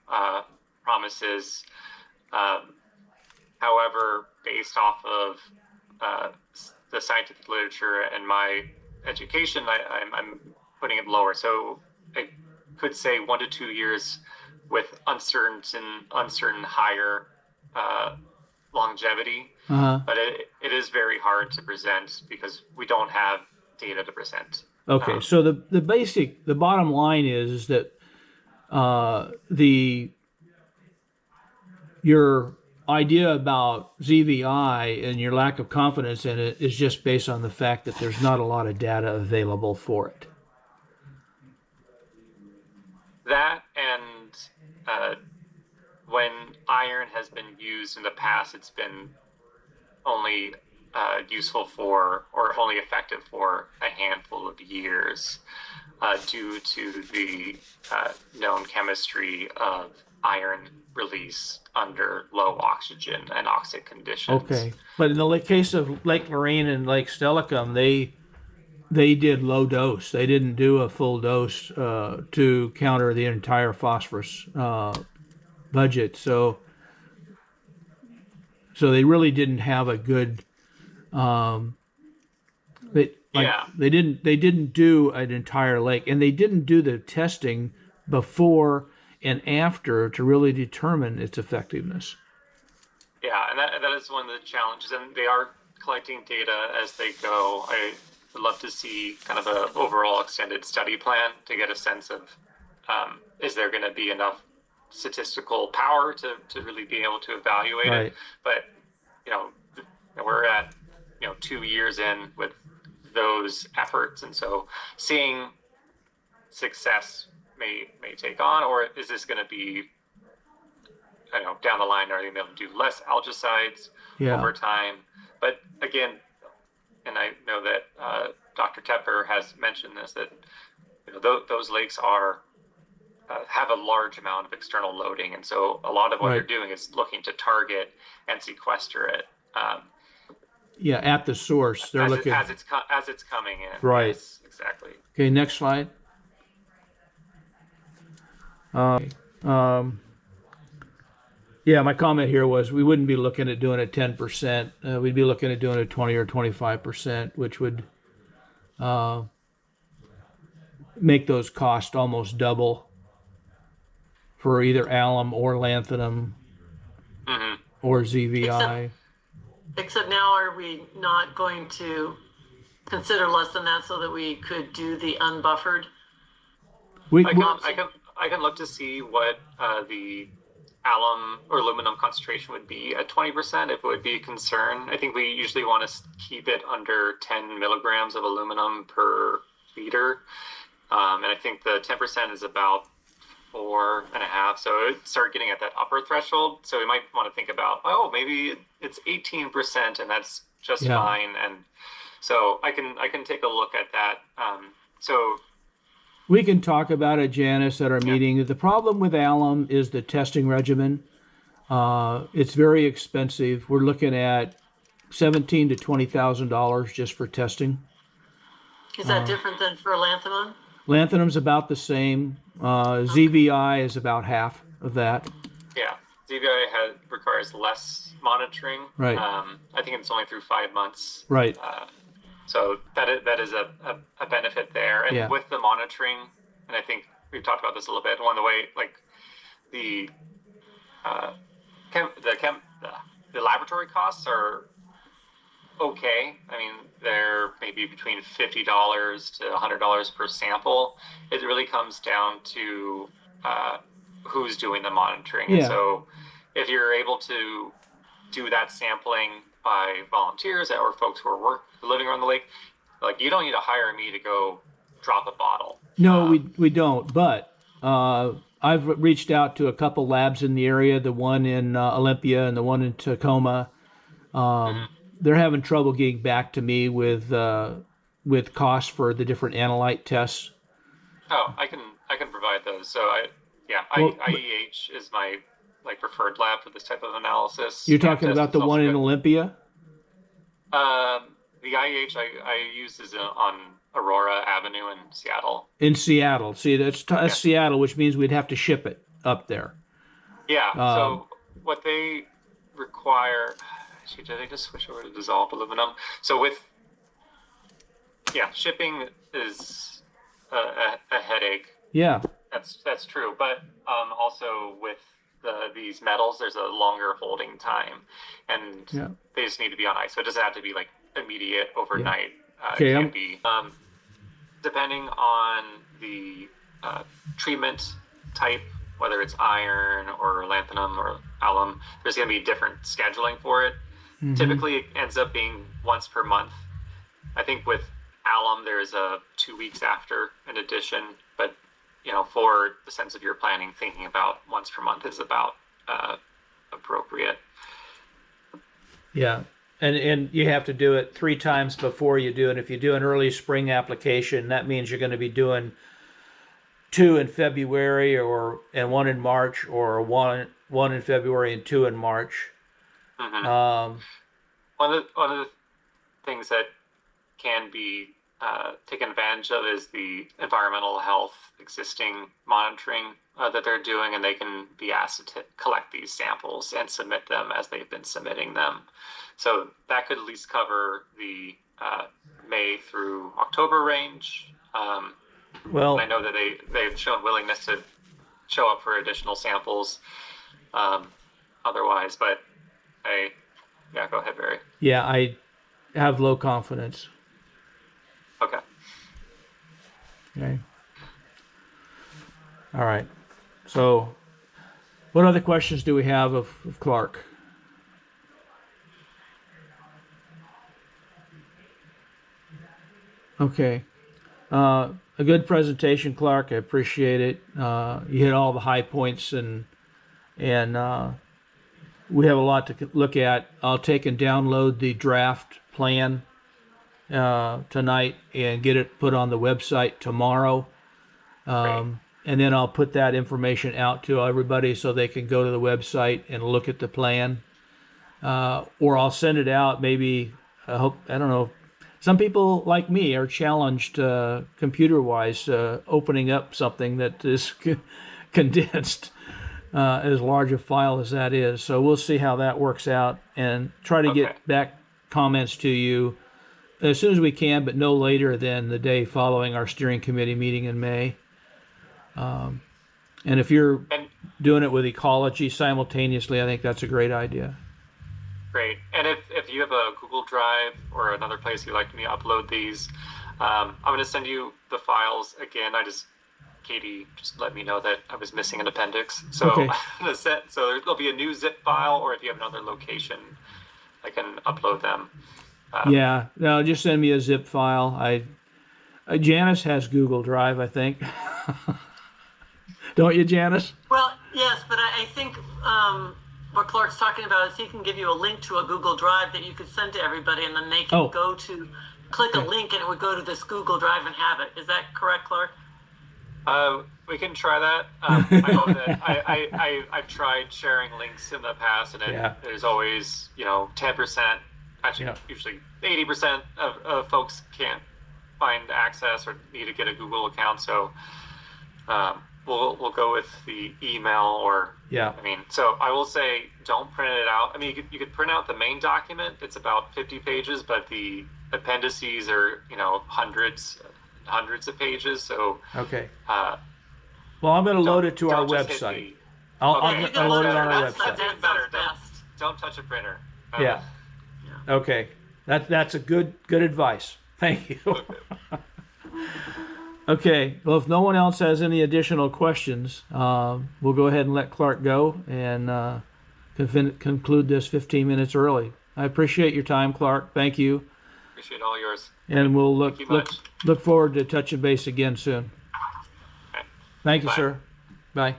promises. However, based off of the scientific literature and my education, I'm putting it lower. So I could say 1 to 2 years with uncertain higher longevity. Uh-huh. But it is very hard to present because we don't have data to present. Okay, so the bottom line is that your idea about ZVI and your lack of confidence in it is just based on the fact that there's not a lot of data available for it. That and when iron has been used in the past, it's been only useful for or only effective for a handful of years due to the known chemistry of iron release under low oxygen and oxic conditions. Okay, but in the case of Lake Lorraine and Lake Stellicum, they did low dose. They didn't do a full dose to counter the entire phosphorus budget. So they really didn't have a good. They didn't do an entire lake, and they didn't do the testing before and after to really determine its effectiveness. Yeah, and that is one of the challenges, and they are collecting data as they go. I would love to see kind of an overall extended study plan to get a sense of is there going to be enough statistical power to really be able to evaluate it. But we're at 2 years in with those efforts, and so seeing success may take on, or is this going to be down the line, are they going to be able to do less algicides over time? But again, and I know that Dr. Tepper has mentioned this, that those lakes have a large amount of external loading, and so a lot of what they're doing is looking to target and sequester it. At the source, they're looking as it's coming in. Right. Yes, exactly. Okay, next slide. My comment here was we wouldn't be looking at doing it 10%. We'd be looking at doing it 20 or 25%, which would make those costs almost double for either alum or lanthanum or ZVI. Except now, are we not going to consider less than that so that we could do the unbuffered? I can look to see what the alum or aluminum concentration would be at 20%, if it would be a concern. I think we usually want to keep it under 10 milligrams of aluminum per liter. And I think the 10% is about 4.5. So it start getting at that upper threshold. So we might want to think about, oh, maybe it's 18% and that's just Yeah. fine. And so I can take a look at that. So We can talk about it, Janice, at our meeting. The problem with alum is the testing regimen. It's very expensive. We're looking at $17,000 to $20,000 just for testing. Is that different than for lanthanum? Lanthanum's about the same. ZVI is about half of that. yeah, ZVI requires less monitoring. Right. I think it's only through 5 months. Right. So that is a benefit there. And Yeah. with the monitoring, and I think we've talked about this a little bit, one of the way, like the laboratory costs are okay. I mean, they're maybe between $50 to $100 per sample. It really comes down to who's doing the monitoring. Yeah. And so if you're able to do that sampling by volunteers or folks who are living around the lake, like, you don't need to hire me to go drop a bottle. No, we don't. But I've reached out to a couple labs in the area, the one in Olympia and the one in Tacoma. They're having trouble getting back to me with costs for the different analyte tests. Oh, I can provide those. So IEH is my preferred lab for this type of analysis. You're talking about the one in Olympia? The IEH I use is on Aurora Avenue in Seattle. In Seattle. See, that's Seattle, which means we'd have to ship it up there. Yeah. So what they require, actually, did I just switch over to dissolved aluminum? So shipping is a headache. Yeah. That's true. But also with these metals, there's a longer holding time, and they just need to be on ice. So it doesn't have to be like immediate overnight. Okay, it can be depending on the treatment type, whether it's iron or lanthanum or alum. There's going to be different scheduling for it. Mm-hmm. Typically, it ends up being once per month. I think with alum, there's a 2 weeks after in addition, but for the sense of your planning, thinking about once per month is about appropriate. Yeah. And you have to do it 3 times before you do it. If you do an early spring application, that means you're going to be doing 2 in February and 1 in March, or one in February and 2 in March. Mm-hmm. One of the things that can be taken advantage of is the environmental health existing monitoring that they're doing, and they can be asked to collect these samples and submit them as they've been submitting them. So that could at least cover the May through October range. Well, I know that they've shown willingness to show up for additional samples otherwise, but go ahead, Barry. Yeah, I have low confidence. Okay. All right. So what other questions do we have of Clark? Okay. A good presentation, Clark. I appreciate it. You hit all the high points, and we have a lot to look at. I'll take and download the draft plan tonight and get it put on the website tomorrow. And then I'll put that information out to everybody so they can go to the website and look at the plan. Or I'll send it out. Maybe, I don't know. Some people like me are challenged computer-wise, opening up something that is condensed as large a file as that is. So we'll see how that works out and try to get back comments to you as soon as we can, but no later than the day following our steering committee meeting in May. And if you're doing it with ecology simultaneously, I think that's a great idea. Great. And if you have a Google Drive or another place you'd like me to upload these, I'm going to send you the files again. Katie just let me know that I was missing an appendix. So okay. So there'll be a new zip file, or if you have another location, I can upload them. No, just send me a zip file. Janice has Google Drive, I think. Don't you, Janice? Well, yes, but I think what Clark's talking about is he can give you a link to a Google Drive that you could send to everybody, and then they can go to click a link, and it would go to this Google Drive and have it. Is that correct, Clark? We can try that. I know that I've tried sharing links in the past, and there's always 10%. Actually, usually 80% of folks can't find access or need to get a Google account. So we'll go with the email or so I will say don't print it out. I mean, you could print out the main document. It's about 50 pages, but the appendices are hundreds of pages. So well, I'm going to load it to our website. I'll load it on our website. That's better. Don't touch a printer. Okay. That's a good advice. Thank you. Okay. Well, if no one else has any additional questions, we'll go ahead and let Clark go and conclude this 15 minutes early. I appreciate your time, Clark. Thank you. Appreciate all yours. And we'll look forward to touching base again soon. Okay. Thank you, Bye. sir. Bye.